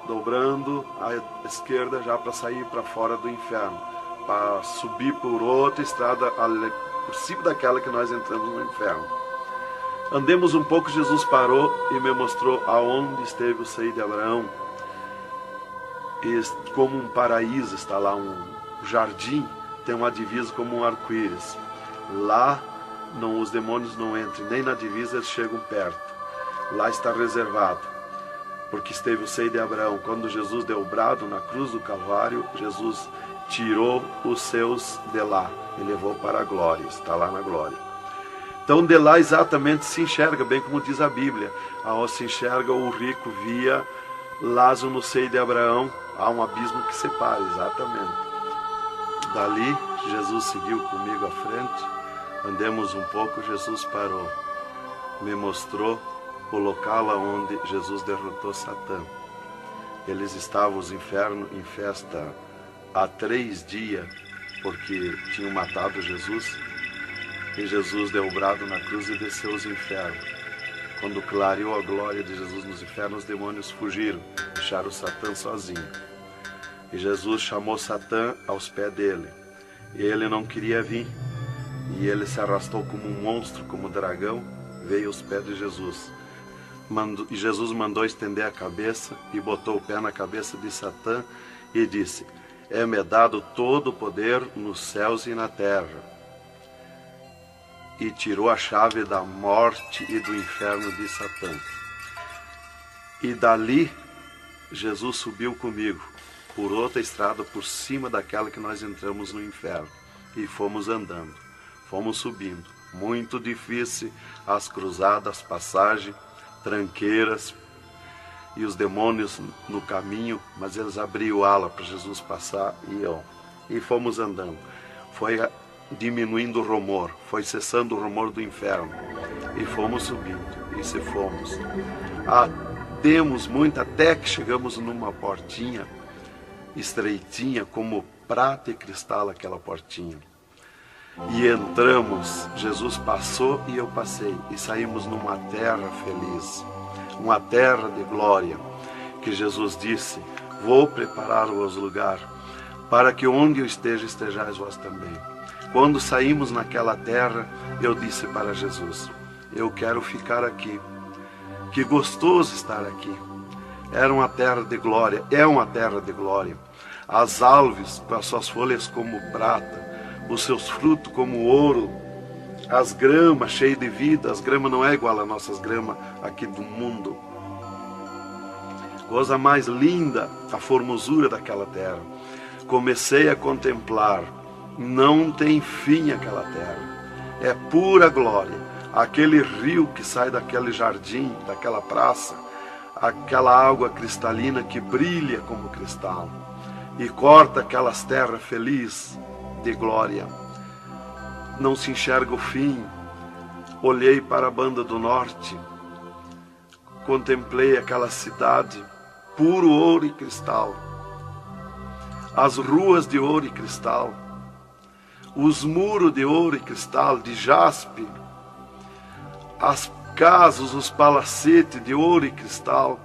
S2: dobrando à esquerda, já para sair para fora do inferno, para subir por outra estrada, por cima daquela que nós entramos no inferno. Andemos um pouco, Jesus parou e me mostrou aonde esteve o seio de Abraão. E como um paraíso está lá, um jardim, tem uma divisa como um arco-íris. Lá os demônios não entram, nem na divisa eles chegam perto. Lá está reservado, porque esteve o seio de Abraão. Quando Jesus deu o brado na cruz do Calvário, Jesus tirou os seus de lá e levou para a glória, está lá na glória. Então de lá exatamente se enxerga, bem como diz a Bíblia, aonde se enxerga o rico via Lázaro no seio de Abraão, há um abismo que separa, exatamente. Dali, Jesus seguiu comigo à frente, andemos um pouco, Jesus parou, me mostrou o local onde Jesus derrotou Satã. Eles estavam, os infernos, em festa há 3 dias, porque tinham matado Jesus, e Jesus deu o brado na cruz e desceu os infernos. Quando clareou a glória de Jesus nos infernos, os demônios fugiram, deixaram Satã sozinho. E Jesus chamou Satã aos pés dele. E ele não queria vir. E ele se arrastou como um monstro, como um dragão, veio aos pés de Jesus. E Jesus mandou estender a cabeça e botou o pé na cabeça de Satã e disse: é-me dado todo o poder nos céus e na terra. E tirou a chave da morte e do inferno de Satã. E dali, Jesus subiu comigo, por outra estrada, por cima daquela que nós entramos no inferno. E fomos andando, fomos subindo. Muito difícil, as cruzadas, passagens, tranqueiras, e os demônios no caminho, mas eles abriam ala para Jesus passar e fomos andando. Foi diminuindo o rumor, foi cessando o rumor do inferno, e fomos subindo, e se fomos. Demos muito, até que chegamos numa portinha estreitinha, como prata e cristal aquela portinha. E entramos, Jesus passou e eu passei, e saímos numa terra feliz, uma terra de glória, que Jesus disse: vou preparar-vos lugar, para que onde eu esteja, estejais vós também. Quando saímos naquela terra, eu disse para Jesus: eu quero ficar aqui, que gostoso estar aqui. Era uma terra de glória, é uma terra de glória. As árvores com as suas folhas como prata, os seus frutos como ouro, as gramas cheias de vida. As gramas não é igual às nossas gramas aqui do mundo. Coisa mais linda, a formosura daquela terra. Comecei a contemplar, não tem fim aquela terra, é pura glória. Aquele rio que sai daquele jardim, daquela praça, aquela água cristalina que brilha como cristal e corta aquelas terras felizes de glória. Não se enxerga o fim. Olhei para a banda do norte, contemplei aquela cidade, puro ouro e cristal, as ruas de ouro e cristal, os muros de ouro e cristal, de jaspe, as casas, os palacetes de ouro e cristal.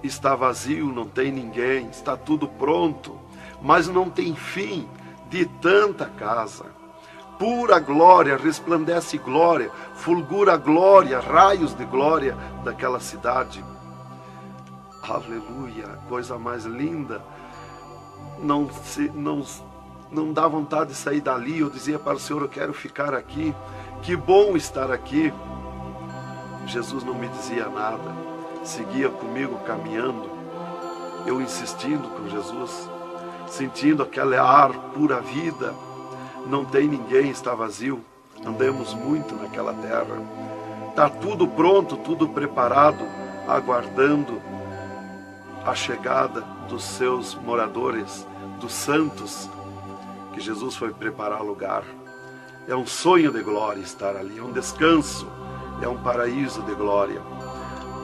S2: Está vazio, não tem ninguém, está tudo pronto, mas não tem fim de tanta casa. Pura glória, resplandece glória, fulgura glória, raios de glória daquela cidade. Aleluia, coisa mais linda. Não dá vontade de sair dali. Eu dizia para o Senhor: eu quero ficar aqui, que bom estar aqui. Jesus não me dizia nada, seguia comigo caminhando, eu insistindo com Jesus. sentindo aquele ar pura vida. Não tem ninguém, está vazio. Andamos muito naquela terra. Está tudo pronto, tudo preparado, aguardando a chegada dos seus moradores, dos santos, que Jesus foi preparar lugar. É um sonho de glória estar ali, é um descanso, é um paraíso de glória.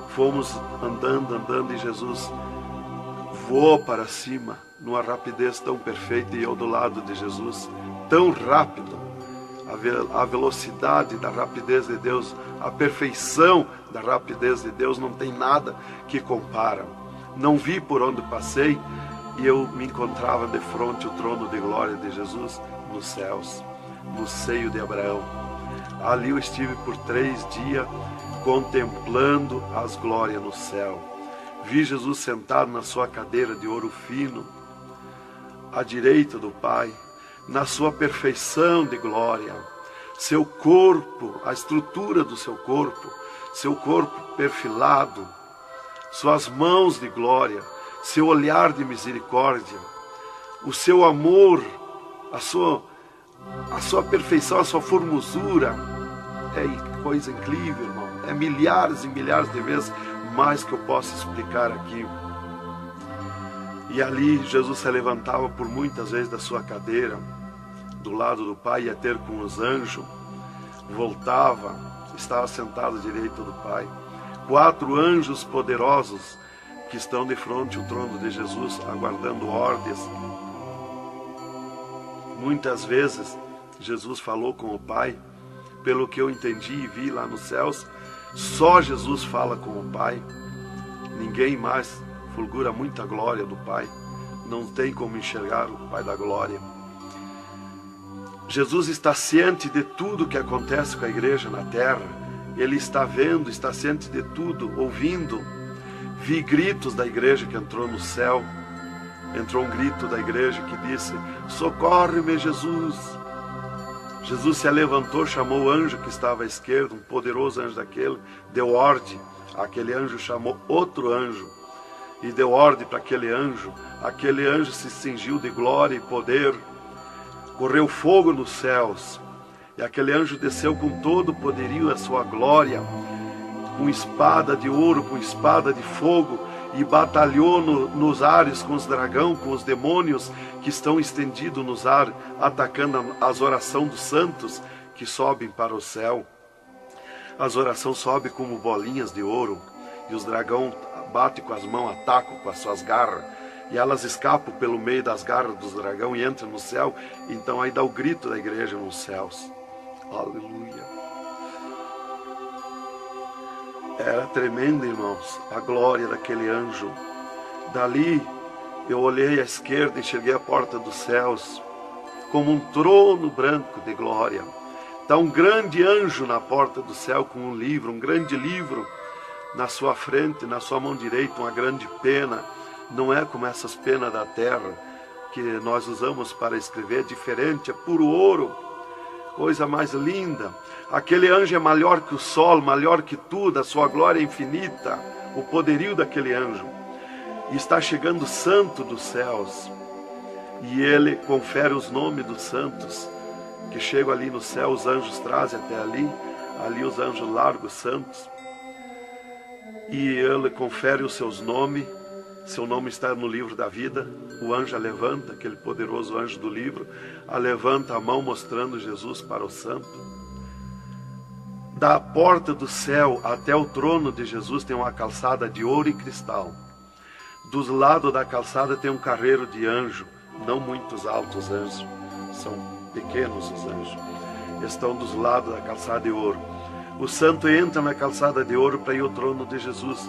S2: Fomos andando e Jesus voou para cima, numa rapidez tão perfeita, e eu do lado de Jesus, tão rápido. A velocidade da rapidez de Deus, a perfeição da rapidez de Deus, não tem nada que compara. Não vi por onde passei, e eu me encontrava de frente ao trono de glória de Jesus nos céus, no seio de Abraão. Ali eu estive por 3 dias contemplando as glórias no céu. Vi Jesus sentado na sua cadeira de ouro fino, à direita do Pai, na sua perfeição de glória. Seu corpo, a estrutura do seu corpo perfilado, suas mãos de glória, seu olhar de misericórdia, o seu amor, a sua perfeição, a sua formosura. É coisa incrível, irmão. É milhares e milhares de vezes mais que eu posso explicar aqui. E ali Jesus se levantava por muitas vezes da sua cadeira, do lado do Pai, ia ter com os anjos, voltava, estava sentado à direita do Pai. 4 anjos poderosos que estão de frente ao trono de Jesus, aguardando ordens. Muitas vezes Jesus falou com o Pai, pelo que eu entendi e vi lá nos céus, só Jesus fala com o Pai. Ninguém mais fulgura muita glória do Pai. Não tem como enxergar o Pai da glória. Jesus está ciente de tudo que acontece com a igreja na terra. Ele está vendo, está ciente de tudo, ouvindo. Vi gritos da igreja que entrou no céu. Entrou um grito da igreja que disse: socorre-me, Jesus. Jesus se levantou, chamou o anjo que estava à esquerda, um poderoso anjo daquele, deu ordem. Aquele anjo chamou outro anjo e deu ordem para aquele anjo. Aquele anjo se cingiu de glória e poder. Correu fogo nos céus. E aquele anjo desceu com todo o poderio a sua glória, com espada de ouro, com espada de fogo, e batalhou nos ares com os dragões, com os demônios que estão estendidos nos ares, atacando as orações dos santos que sobem para o céu. As orações sobem como bolinhas de ouro, e os dragões batem com as mãos, atacam com as suas garras, e elas escapam pelo meio das garras dos dragões e entram no céu. Então aí dá o grito da igreja nos céus. Aleluia. Era tremendo, irmãos, a glória daquele anjo. Dali eu olhei à esquerda e enxerguei a porta dos céus, como um trono branco de glória. Está um grande anjo na porta do céu com um livro, um grande livro na sua frente, na sua mão direita, uma grande pena. Não é como essas penas da terra que nós usamos para escrever, é diferente, é puro ouro, coisa mais linda. Aquele anjo é maior que o sol, maior que tudo, a sua glória é infinita, o poderio daquele anjo. E está chegando o santo dos céus, e ele confere os nomes dos santos, que chegam ali no céu, os anjos trazem até ali os anjos largos santos, e ele confere os seus nomes. Seu nome está no livro da vida. O anjo a levanta, aquele poderoso anjo do livro, a levanta a mão mostrando Jesus para o santo. Da porta do céu até o trono de Jesus tem uma calçada de ouro e cristal. Dos lados da calçada tem um carreiro de anjo, não muitos altos anjos, são pequenos os anjos. Estão dos lados da calçada de ouro. O santo entra na calçada de ouro para ir ao trono de Jesus.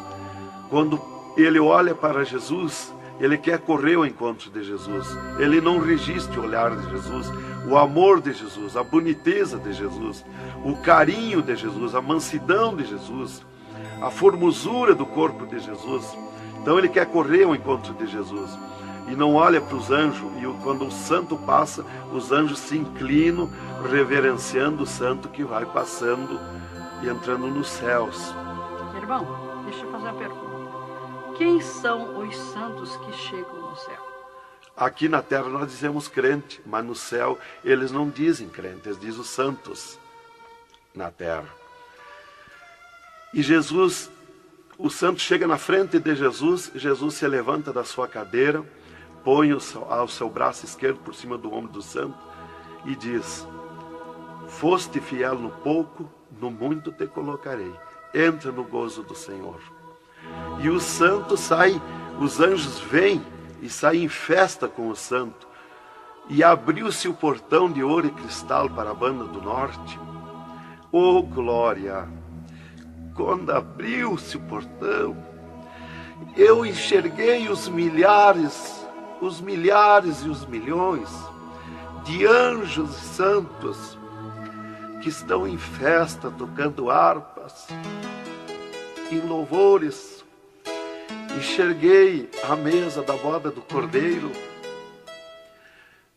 S2: Quando ele olha para Jesus, ele quer correr ao encontro de Jesus. Ele não resiste o olhar de Jesus, o amor de Jesus, a boniteza de Jesus, o carinho de Jesus, a mansidão de Jesus, a formosura do corpo de Jesus. Então ele quer correr ao encontro de Jesus e não olha para os anjos. E quando o santo passa, os anjos se inclinam, reverenciando o santo que vai passando e entrando nos céus.
S3: Irmão, deixa eu fazer uma pergunta. Quem são os santos que chegam no céu?
S2: Aqui na terra nós dizemos crente, mas no céu eles não dizem crente, eles dizem os santos na terra. E Jesus, o santo chega na frente de Jesus, Jesus se levanta da sua cadeira, põe o seu braço esquerdo por cima do ombro do santo e diz: foste fiel no pouco, no muito te colocarei. Entra no gozo do Senhor. E o santo sai, os anjos vêm e saem em festa com o santo. E abriu-se o portão de ouro e cristal para a banda do norte. Oh, glória! Quando abriu-se o portão, eu enxerguei os milhares e os milhões de anjos e santos que estão em festa, tocando harpas, em louvores. Enxerguei a mesa da boda do Cordeiro,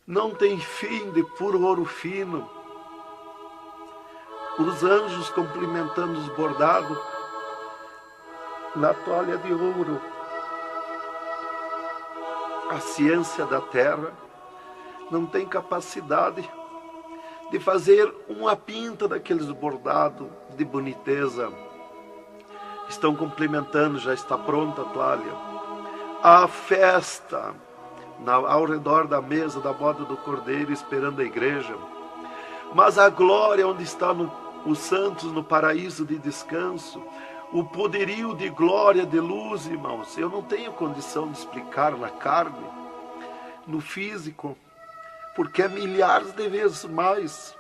S2: não tem fim, de puro ouro fino. Os anjos cumprimentando os bordados na toalha de ouro. A ciência da terra não tem capacidade de fazer uma pinta daqueles bordados de boniteza. Estão cumprimentando, já está pronta a toalha. A festa ao redor da mesa da boda do Cordeiro, esperando a igreja. Mas a glória onde estão os santos no paraíso de descanso, o poderio de glória, de luz, irmãos, eu não tenho condição de explicar na carne, no físico, porque é milhares de vezes mais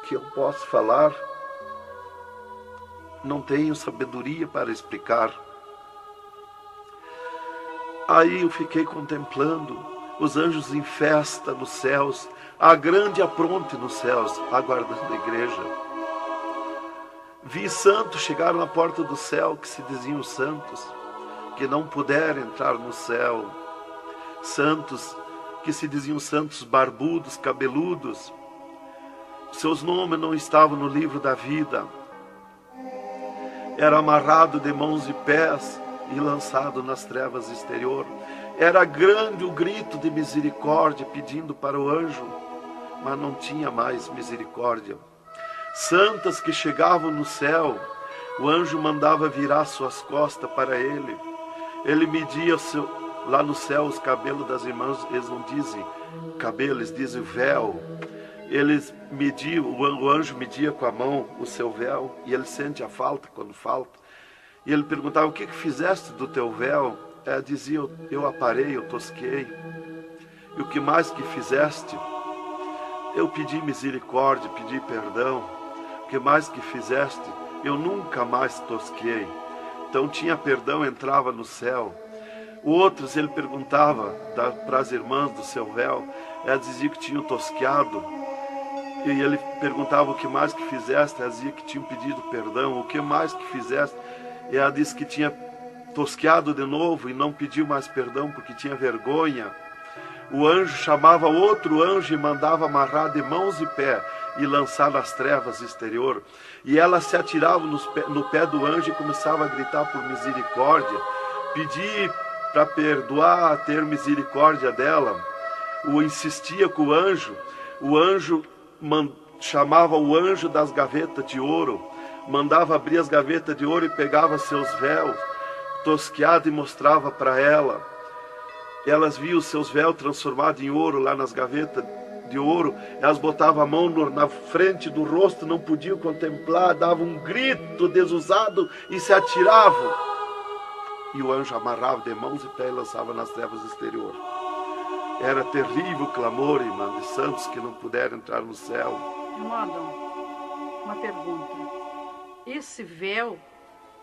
S2: que eu posso falar. Não tenho sabedoria para explicar. Aí eu fiquei contemplando os anjos em festa nos céus, a grande apronte nos céus, aguardando a igreja. Vi santos chegar na porta do céu, que se diziam santos, que não puderam entrar no céu. Santos que se diziam santos barbudos, cabeludos. Seus nomes não estavam no livro da vida. Era amarrado de mãos e pés e lançado nas trevas exterior. Era grande o grito de misericórdia pedindo para o anjo, mas não tinha mais misericórdia. Santas que chegavam no céu, o anjo mandava virar suas costas para ele. Ele media lá no céu os cabelos das irmãs, eles não dizem cabelo, eles dizem véu. Eles mediam, o anjo media com a mão o seu véu, e ele sente a falta quando falta. E ele perguntava: o que fizeste do teu véu? Ela dizia: eu aparei, eu tosquei. E o que mais que fizeste? Eu pedi misericórdia, pedi perdão. O que mais que fizeste? Eu nunca mais tosquei. Então tinha perdão, entrava no céu. Outros ele perguntava para as irmãs do seu véu, elas diziam que tinham tosqueado. E ele perguntava: o que mais que fizeste? Ela dizia que tinham pedido perdão. O que mais que fizeste? E ela disse que tinha tosqueado de novo e não pediu mais perdão porque tinha vergonha. O anjo chamava outro anjo e mandava amarrar de mãos e pé e lançar nas trevas exterior. E ela se atirava no pé do anjo e começava a gritar por misericórdia, pedir para perdoar, ter misericórdia dela. Insistia com o anjo chamava o anjo das gavetas de ouro, mandava abrir as gavetas de ouro e pegava seus véus tosqueados e mostrava para ela. Elas viam os seus véus transformados em ouro lá nas gavetas de ouro. Elas botavam a mão na frente do rosto, não podiam contemplar, davam um grito desusado e se atiravam. E o anjo amarrava de mãos e pés e lançava nas trevas exterior. Era terrível o clamor, irmã, de santos que não puderam entrar no céu.
S3: Irmão Adão, uma pergunta. Esse véu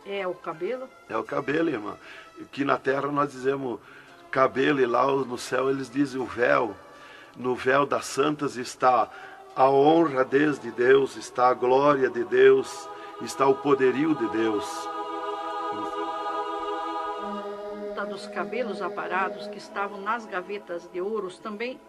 S3: é o cabelo?
S2: É o cabelo, irmã. Aqui na terra nós dizemos cabelo, e lá no céu eles dizem o véu. No véu das santas está a honra de Deus, está a glória de Deus, está o poderio de Deus.
S3: volta dos cabelos aparados que estavam nas gavetas de ouros também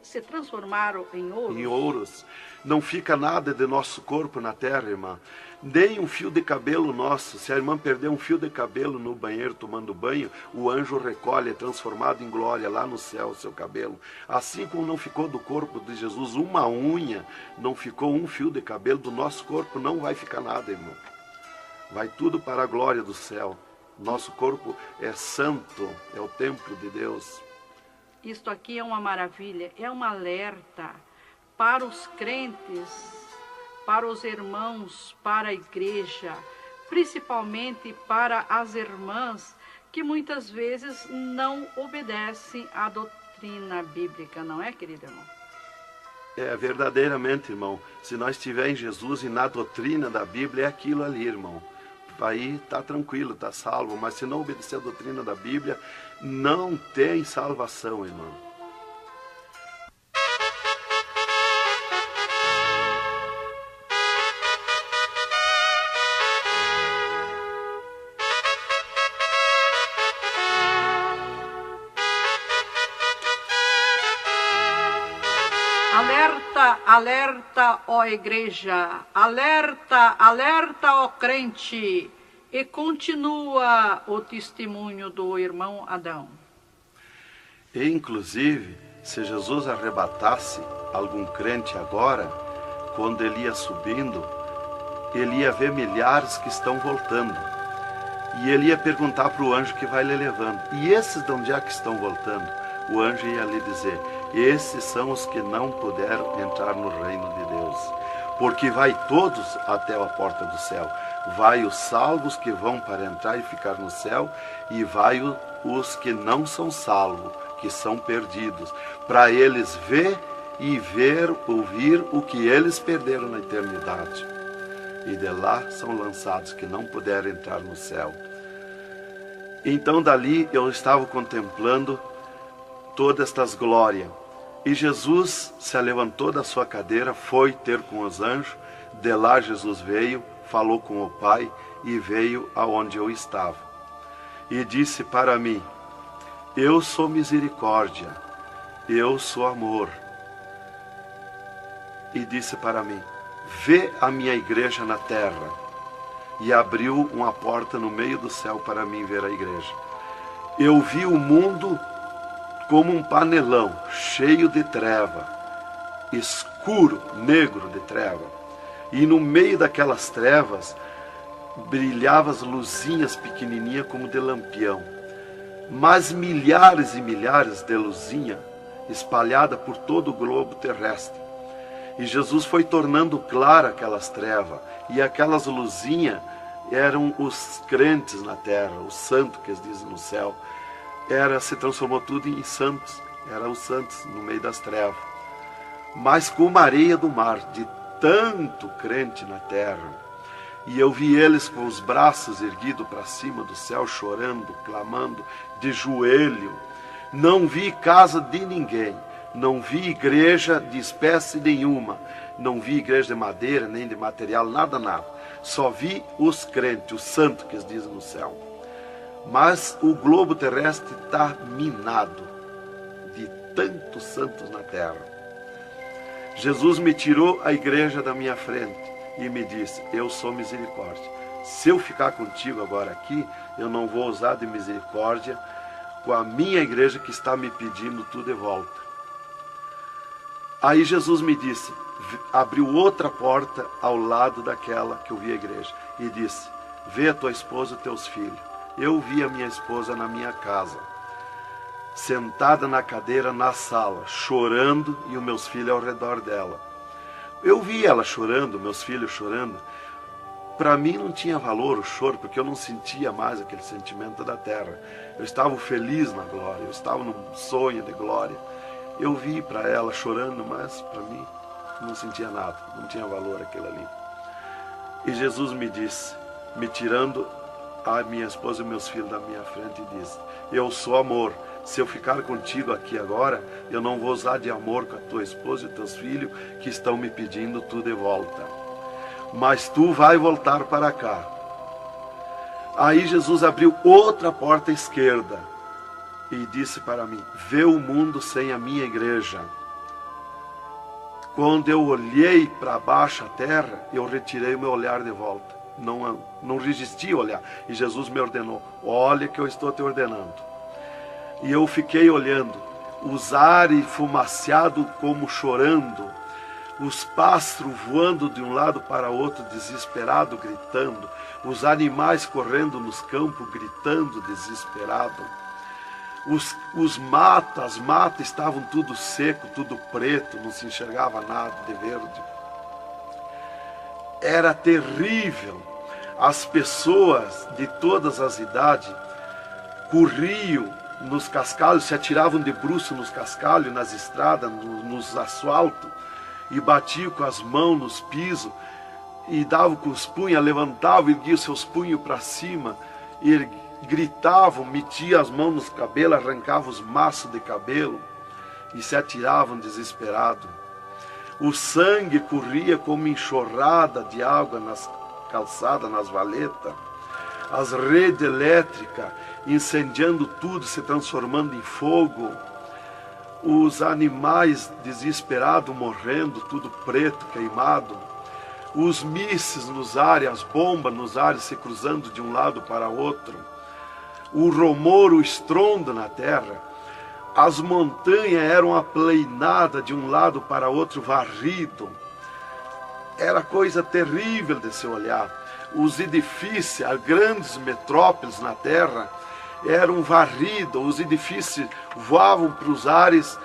S3: se transformaram em ouros?
S2: Em ouros. Não fica nada de nosso corpo na terra, irmã. Nem um fio de cabelo nosso. Se a irmã perder um fio de cabelo no banheiro tomando banho, o anjo recolhe, é transformado em glória lá no céu o seu cabelo. Assim como não ficou do corpo de Jesus uma unha, não ficou um fio de cabelo, do nosso corpo não vai ficar nada, irmão. Vai tudo para a glória do céu. Nosso corpo é santo, é o templo de Deus.
S3: Isto aqui é uma maravilha, é um alerta para os crentes, para os irmãos, para a igreja, principalmente para as irmãs que muitas vezes não obedecem à doutrina bíblica, não é, querido irmão?
S2: É, verdadeiramente, irmão. Se nós estivermos em Jesus e na doutrina da Bíblia, é aquilo ali, irmão. Aí está tranquilo, está salvo. Mas se não obedecer a doutrina da Bíblia, não tem salvação, irmão.
S3: Alerta, alerta, ó igreja, alerta, alerta, ó crente. E continua o testemunho do irmão Adão.
S2: E, inclusive, se Jesus arrebatasse algum crente agora, quando ele ia subindo, ele ia ver milhares que estão voltando. E ele ia perguntar para o anjo que vai lhe levando. E esses de onde é que estão voltando? O anjo ia lhe dizer: esses são os que não puderam entrar no reino de Deus. Porque vai todos até a porta do céu. Vai os salvos que vão para entrar e ficar no céu, e vai os que não são salvos, que são perdidos, para eles ouvir o que eles perderam na eternidade. E de lá são lançados que não puderam entrar no céu. Então dali eu estava contemplando todas estas glórias. E Jesus se levantou da sua cadeira, foi ter com os anjos. De lá Jesus veio, falou com o Pai e veio aonde eu estava. E disse para mim: eu sou misericórdia, eu sou amor. E disse para mim: vê a minha igreja na terra. E abriu uma porta no meio do céu para mim ver a igreja. Eu vi o mundo como um panelão, cheio de treva, escuro, negro de treva. E no meio daquelas trevas, brilhavam as luzinhas pequenininhas como de lampião. Mas milhares e milhares de luzinhas espalhadas por todo o globo terrestre. E Jesus foi tornando clara aquelas trevas. E aquelas luzinhas eram os crentes na terra, os santos que eles dizem no céu. Se transformou tudo em santos. Eram os santos no meio das trevas. Mas como a areia do mar, de tanto crente na terra. E eu vi eles com os braços erguidos para cima do céu, chorando, clamando, de joelho. Não vi casa de ninguém. Não vi igreja de espécie nenhuma. Não vi igreja de madeira, nem de material, nada, nada. Só vi os crentes, os santos que eles dizem no céu. Mas o globo terrestre está minado de tantos santos na terra. Jesus me tirou a igreja da minha frente e me disse: eu sou misericórdia. Se eu ficar contigo agora aqui, eu não vou usar de misericórdia com a minha igreja que está me pedindo tudo de volta. Aí Jesus me disse, abriu outra porta ao lado daquela que eu vi a igreja e disse: vê a tua esposa e teus filhos. Eu vi a minha esposa na minha casa, sentada na cadeira na sala, chorando, e os meus filhos ao redor dela. Eu vi ela chorando, meus filhos chorando. Para mim não tinha valor o choro, porque eu não sentia mais aquele sentimento da terra. Eu estava feliz na glória, eu estava num sonho de glória. Eu vi para ela chorando, mas para mim não sentia nada, não tinha valor aquilo ali. E Jesus me disse, me tirando a minha esposa e meus filhos da minha frente, e disse: eu sou amor. Se eu ficar contigo aqui agora, eu não vou usar de amor com a tua esposa e teus filhos que estão me pedindo tu de volta. Mas tu vai voltar para cá. Aí Jesus abriu outra porta à esquerda e disse para mim: vê o mundo sem a minha igreja. Quando eu olhei para baixo a terra, eu retirei o meu olhar de volta. Não resisti a olhar. E Jesus me ordenou: olha que eu estou te ordenando. E eu fiquei olhando, os ares fumaciados como chorando, os pássaros voando de um lado para outro, desesperado, gritando, os animais correndo nos campos, gritando, desesperado. As matas estavam tudo seco, tudo preto, não se enxergava nada de verde. Era terrível. As pessoas de todas as idades corriam nos cascalhos, se atiravam de bruços nos cascalhos, nas estradas, nos asfaltos, e batiam com as mãos nos pisos, e davam com os punhos, levantavam, erguiam seus punhos para cima, e gritavam, metiam as mãos nos cabelos, arrancavam os maços de cabelo, e se atiravam desesperados. O sangue corria como enxurrada de água nas calçadas, nas valetas. As redes elétricas incendiando tudo, se transformando em fogo. Os animais desesperados morrendo, tudo preto, queimado. Os mísseis nos ares, as bombas nos ares se cruzando de um lado para outro. O rumor, o estrondo na terra. As montanhas eram aplainadas de um lado para outro, varrido. Era coisa terrível de se olhar. Os edifícios, as grandes metrópoles na terra, eram varridos. Os edifícios voavam para os ares,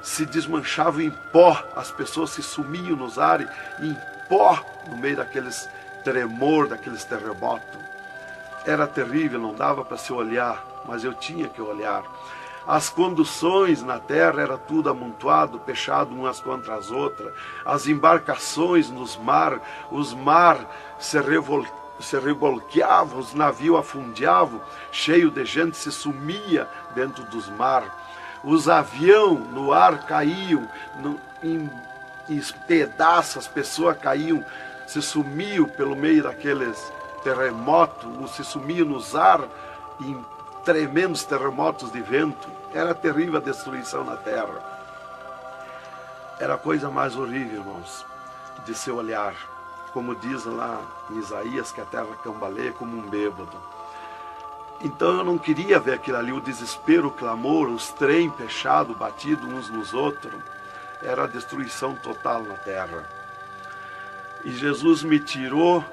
S2: se desmanchavam em pó. As pessoas se sumiam nos ares em pó, no meio daqueles tremor, daqueles terremotos. Era terrível, não dava para se olhar, mas eu tinha que olhar. As conduções na terra era tudo amontoado, fechado umas contra as outras. As embarcações nos mar, os mar se revolqueavam, os navios afundiavam, cheio de gente, se sumia dentro dos mar. Os aviões no ar caíam em pedaços, as pessoas caíam, se sumiam pelo meio daqueles terremotos, ou se sumiam nos ar em tremendos terremotos de vento. Era terrível a destruição na terra. Era a coisa mais horrível, irmãos, de se olhar. Como diz lá em Isaías, que a terra cambaleia como um bêbado. Então eu não queria ver aquilo ali, o desespero, o clamor, os trem fechados, batidos uns nos outros. Era a destruição total na terra. E Jesus me tirou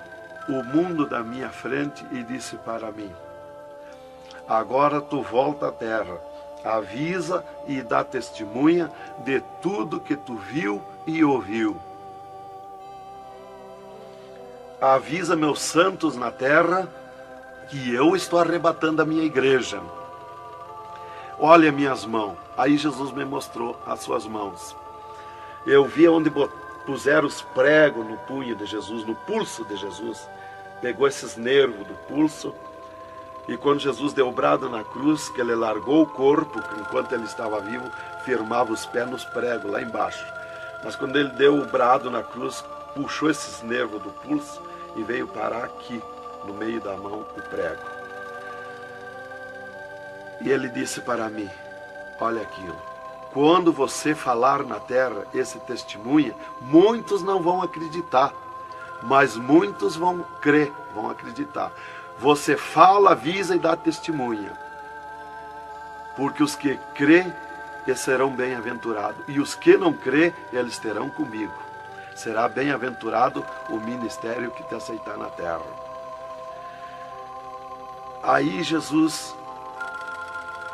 S2: o mundo da minha frente e disse para mim: agora tu volta à terra, avisa e dá testemunha de tudo que tu viu e ouviu. Avisa meus santos na terra que eu estou arrebatando a minha igreja. Olha minhas mãos. Aí Jesus me mostrou as suas mãos. Eu vi onde puseram os pregos no punho de Jesus, no pulso de Jesus. Pegou esses nervos do pulso. E quando Jesus deu o brado na cruz, que ele largou o corpo, enquanto ele estava vivo, firmava os pés nos pregos lá embaixo. Mas quando ele deu o brado na cruz, puxou esses nervos do pulso e veio parar aqui, no meio da mão, o prego. E ele disse para mim: olha aquilo, quando você falar na terra esse testemunho, muitos não vão acreditar, mas muitos vão crer, vão acreditar. Você fala, avisa e dá testemunha. Porque os que crêem, eles serão bem-aventurados. E os que não crêem, eles terão comigo. Será bem-aventurado o ministério que te aceitar na terra. Aí Jesus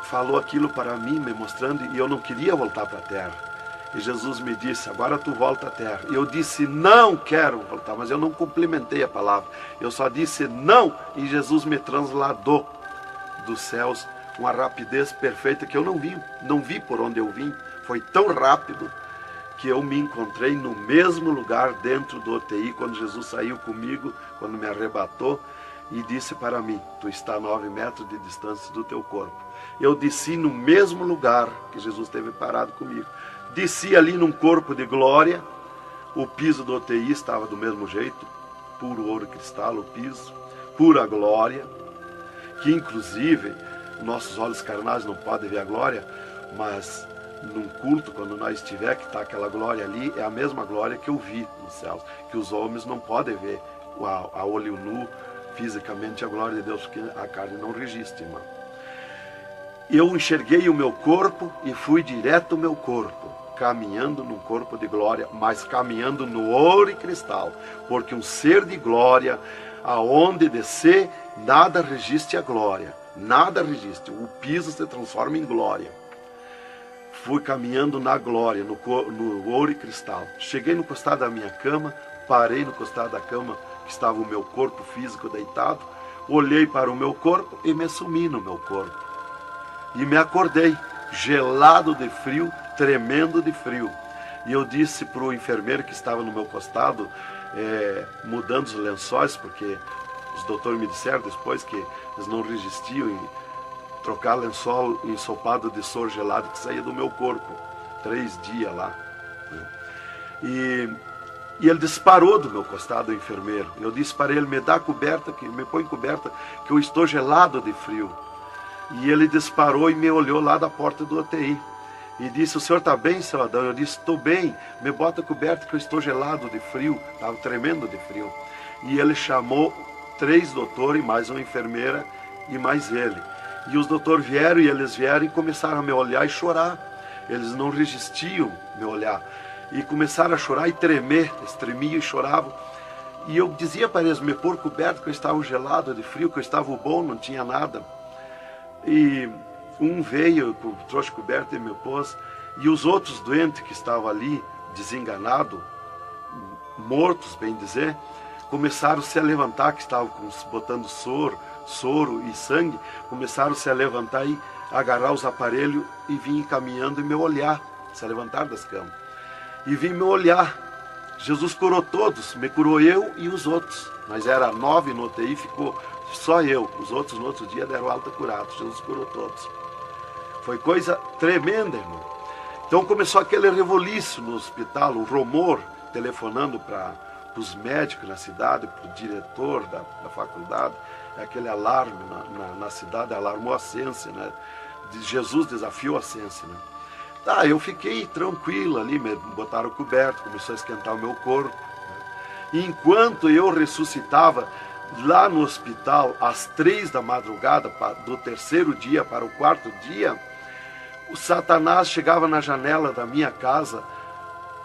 S2: falou aquilo para mim, me mostrando, e eu não queria voltar para a terra. E Jesus me disse: agora tu volta à terra. E eu disse: não quero voltar, mas eu não complementei a palavra. Eu só disse não, e Jesus me transladou dos céus com uma rapidez perfeita que eu não vi por onde eu vim. Foi tão rápido que eu me encontrei no mesmo lugar dentro do UTI, quando Jesus saiu comigo, quando me arrebatou, e disse para mim: tu está a 9 metros de distância do teu corpo. Eu desci no mesmo lugar que Jesus esteve parado comigo. Desci ali num corpo de glória. O piso do UTI estava do mesmo jeito, puro ouro cristal o piso, pura glória. que inclusive nossos olhos carnais não podem ver a glória, mas num culto, quando nós estiver, que está aquela glória ali, é a mesma glória que eu vi nos céus, que os homens não podem ver a olho nu, fisicamente, a glória de Deus, porque a carne não resiste, irmão. Eu enxerguei o meu corpo e fui direto ao meu corpo, caminhando num corpo de glória, mas caminhando no ouro e cristal, porque um ser de glória, aonde descer, nada resiste à glória, nada resiste, o piso se transforma em glória. Fui caminhando na glória, no ouro e cristal. Cheguei no costado da minha cama, parei no costado da cama, que estava o meu corpo físico deitado, olhei para o meu corpo e me sumi no meu corpo. E me acordei, gelado de frio, tremendo de frio. E eu disse para o enfermeiro que estava no meu costado, mudando os lençóis, porque os doutores me disseram depois que eles não resistiam em trocar lençol ensopado de soro gelado que saía do meu corpo. 3 dias lá. E ele disparou do meu costado, o enfermeiro. Eu disse para ele, me dá coberta, me põe coberta, que eu estou gelado de frio. E ele disparou e me olhou lá da porta do UTI. E disse, o senhor está bem, seu Adão? Eu disse, estou bem, me bota coberta que eu estou gelado de frio. Estava tremendo de frio. E ele chamou 3 doutores, mais uma enfermeira e mais ele. E os doutores vieram, e eles vieram e começaram a me olhar e chorar. Eles não resistiam me olhar. E começaram a chorar e tremer, eles tremiam e choravam. E eu dizia para eles me pôr coberto, que eu estava gelado de frio, que eu estava bom, não tinha nada. E um veio, trouxe coberto e me pôs. E os outros doentes que estavam ali, desenganados, mortos, bem dizer, começaram a se levantar, que estavam botando soro e sangue, começaram a se levantar e agarrar os aparelhos e vir caminhando e me olhar, se levantar das camas. E vim me olhar. Jesus curou todos, me curou eu e os outros. Mas era 9 no UTI, ficou só eu. Os outros no outro dia deram alta curados. Jesus curou todos. Foi coisa tremenda, irmão. Então começou aquele revoluço no hospital, o rumor, telefonando para os médicos na cidade, para o diretor da faculdade, aquele alarme na cidade, alarmou a ciência, né? Jesus desafiou a ciência, né? Tá, eu fiquei tranquilo ali, me botaram coberto, começou a esquentar o meu corpo, né? E enquanto eu ressuscitava lá no hospital, às 3 da madrugada, do 3º dia para o 4º dia, o Satanás chegava na janela da minha casa,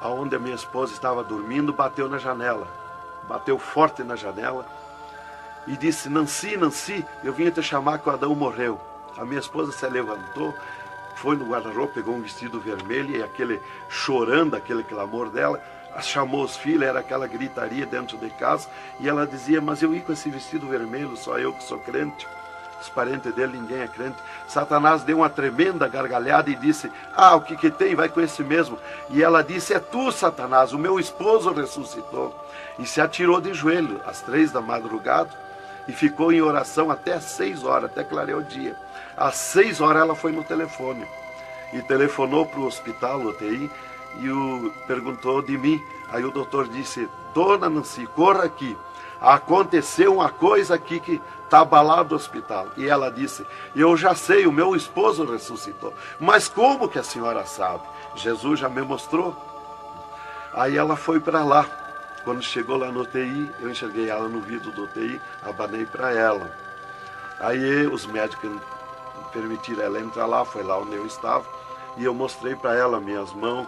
S2: onde a minha esposa estava dormindo, bateu na janela, bateu forte na janela, e disse, Nancy, Nancy, eu vim te chamar que o Adão morreu. A minha esposa se levantou, foi no guarda-roupa, pegou um vestido vermelho, e aquele chorando, aquele clamor dela, chamou os filhos, era aquela gritaria dentro de casa, e ela dizia, mas eu ia com esse vestido vermelho, só eu que sou crente, os parentes dele, ninguém é crente. Satanás deu uma tremenda gargalhada e disse, o que tem, vai com esse mesmo. E ela disse, é tu, Satanás, o meu esposo ressuscitou. E se atirou de joelho, às 3 da madrugada, e ficou em oração até às 6 horas, até clarear o dia. Às 6 horas ela foi no telefone, e telefonou para o hospital, UTI, e perguntou de mim. Aí o doutor disse, dona Nancy, corra aqui, aconteceu uma coisa aqui que está abalado o hospital. E ela disse, eu já sei, o meu esposo ressuscitou. Mas como que a senhora sabe? Jesus já me mostrou. Aí ela foi para lá. Quando chegou lá no UTI, eu enxerguei ela no vidro do UTI, abanei para ela. Aí os médicos permitiram ela entrar lá, foi lá onde eu estava, e eu mostrei para ela minhas mãos,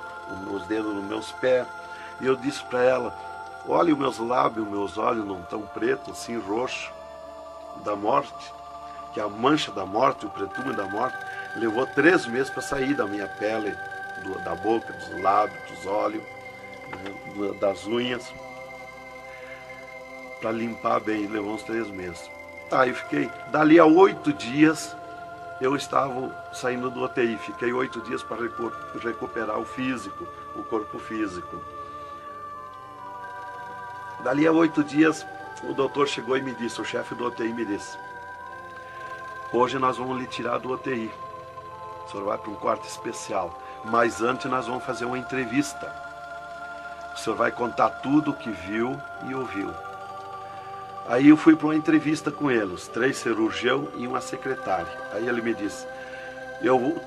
S2: os dedos nos meus pés, e eu disse para ela, olha os meus lábios, meus olhos não estão pretos, assim roxo, da morte, que a mancha da morte, o pretume da morte, levou 3 meses para sair da minha pele, da boca, dos lábios, dos olhos, das unhas, para limpar bem, levou uns 3 meses. Tá, eu fiquei, dali a 8 dias, eu estava saindo do UTI, fiquei 8 dias para recuperar o físico, o corpo físico. Dali a 8 dias, o doutor chegou e me disse, o chefe do UTI me disse, hoje nós vamos lhe tirar do UTI, o senhor vai para um quarto especial, mas antes nós vamos fazer uma entrevista. O senhor vai contar tudo o que viu e ouviu. Aí eu fui para uma entrevista com ele, os 3 cirurgiões e uma secretária. Aí ele me disse,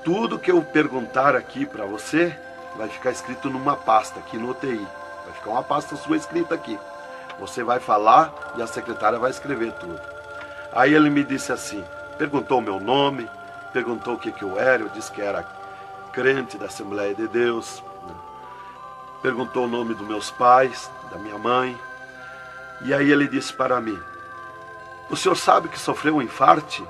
S2: tudo que eu perguntar aqui para você vai ficar escrito numa pasta aqui no UTI. Vai ficar uma pasta sua escrita aqui. Você vai falar e a secretária vai escrever tudo. Aí ele me disse assim, perguntou o meu nome, perguntou o que eu era, eu disse que era crente da Assembleia de Deus, né? Perguntou o nome dos meus pais, da minha mãe. E aí ele disse para mim, o senhor sabe que sofreu um infarte?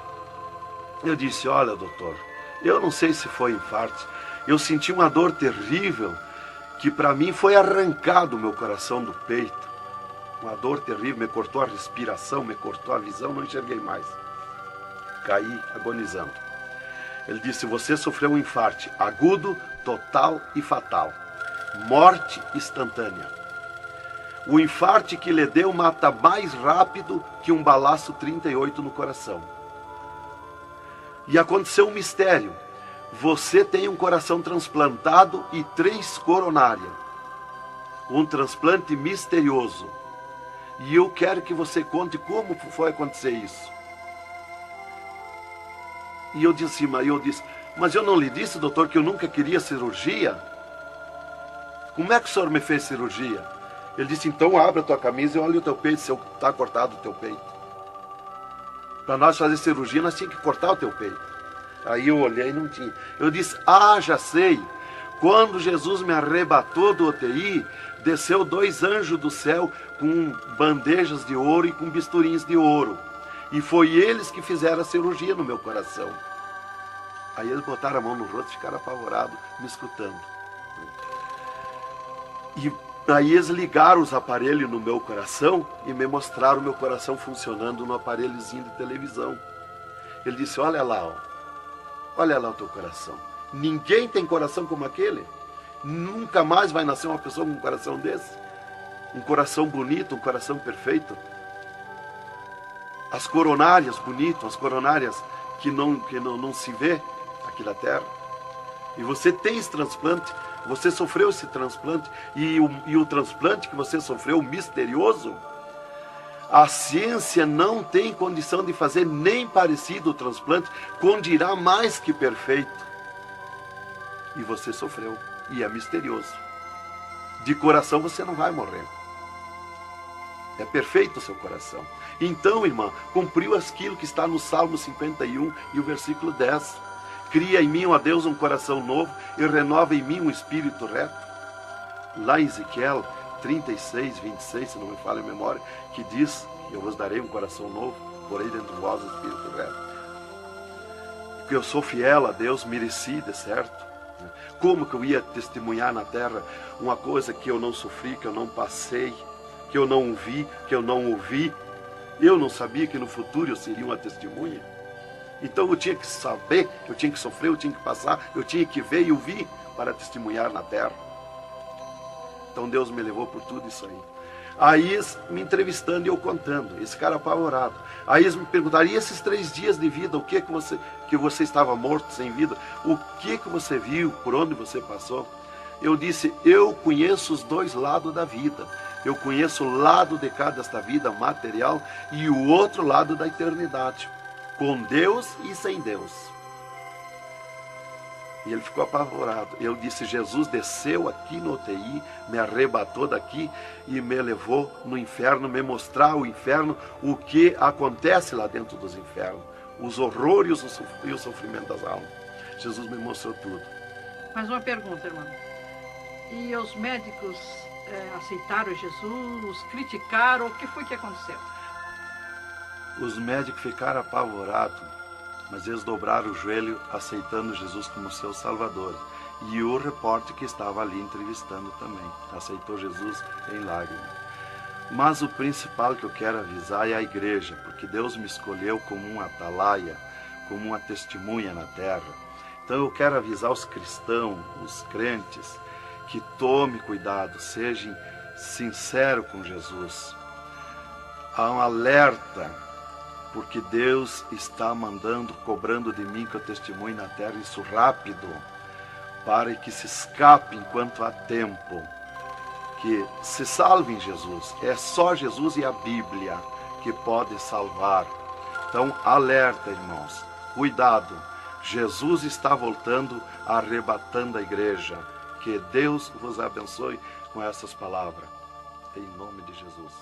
S2: Eu disse, olha doutor, eu não sei se foi infarte, eu senti uma dor terrível, que para mim foi arrancado o meu coração do peito. Uma dor terrível, me cortou a respiração, me cortou a visão, não enxerguei mais. Caí agonizando. Ele disse, você sofreu um infarte agudo, total e fatal. Morte instantânea. O infarte que lhe deu mata mais rápido que um balaço 38 no coração. E aconteceu um mistério. Você tem um coração transplantado e 3 coronárias. Um transplante misterioso. E eu quero que você conte como foi acontecer isso. E eu disse, mas eu não lhe disse, doutor, que eu nunca queria cirurgia? Como é que o senhor me fez cirurgia? Ele disse, então abre a tua camisa e olha o teu peito, se está cortado o teu peito. Para nós fazer cirurgia, nós tínhamos que cortar o teu peito. Aí eu olhei e não tinha. Eu disse, já sei. Quando Jesus me arrebatou do UTI, desceu 2 anjos do céu com bandejas de ouro e com bisturins de ouro. E foi eles que fizeram a cirurgia no meu coração. Aí eles botaram a mão no rosto e ficaram apavorados, me escutando. E aí eles ligaram os aparelhos no meu coração e me mostraram o meu coração funcionando no aparelhozinho de televisão. Ele disse, olha lá o teu coração. Ninguém tem coração como aquele. Nunca mais vai nascer uma pessoa com um coração desse. Um coração bonito, um coração perfeito. As coronárias bonitas, as coronárias que não se vê aqui na terra. E você tem esse transplante, você sofreu esse transplante, e o transplante que você sofreu, misterioso, a ciência não tem condição de fazer nem parecido o transplante, com dirá mais que perfeito. E você sofreu, e é misterioso. De coração você não vai morrer. É perfeito o seu coração. Então, irmã, cumpriu aquilo que está no Salmo 51 e o versículo 10. Cria em mim, ó Deus, um coração novo e renova em mim um espírito reto. Lá em Ezequiel 36, 26, se não me falha a memória, que diz, eu vos darei um coração novo, porei dentro de vós um espírito reto. Porque eu sou fiel a Deus, mereci, de certo. Como que eu ia testemunhar na terra uma coisa que eu não sofri, que eu não passei, que eu não vi, que eu não ouvi? Eu não sabia que no futuro eu seria uma testemunha. Então eu tinha que saber, eu tinha que sofrer, eu tinha que passar, eu tinha que ver e ouvir para testemunhar na terra. Então Deus me levou por tudo isso aí. Aí eles me entrevistando e eu contando, esse cara apavorado. Aí eles me perguntaram, e esses 3 dias de vida, o que você estava morto, sem vida? O que você viu, por onde você passou? Eu disse, eu conheço os 2 lados da vida. Eu conheço o lado de cá desta vida material e o outro lado da eternidade. Com Deus e sem Deus. E ele ficou apavorado. Eu disse, Jesus desceu aqui no UTI, me arrebatou daqui e me levou no inferno, me mostrar o inferno, o que acontece lá dentro dos infernos, os horrores e o sofrimento das almas. Jesus me mostrou tudo.
S3: Mais uma pergunta, irmão. E os médicos aceitaram Jesus, criticaram, o que foi que aconteceu?
S2: Os médicos ficaram apavorados, mas eles dobraram o joelho aceitando Jesus como seu Salvador. E o repórter que estava ali entrevistando também aceitou Jesus em lágrimas. Mas o principal que eu quero avisar é a igreja, porque Deus me escolheu como uma atalaia, como uma testemunha na terra. Então eu quero avisar os cristãos, os crentes, que tome cuidado, seja sincero com Jesus. Há um alerta, porque Deus está mandando, cobrando de mim que eu testemunhe na terra isso rápido, para que se escape enquanto há tempo, que se salve em Jesus. É só Jesus e a Bíblia que pode salvar. Então, alerta, irmãos, cuidado, Jesus está voltando, arrebatando a igreja. Que Deus vos abençoe com essas palavras. Em nome de Jesus.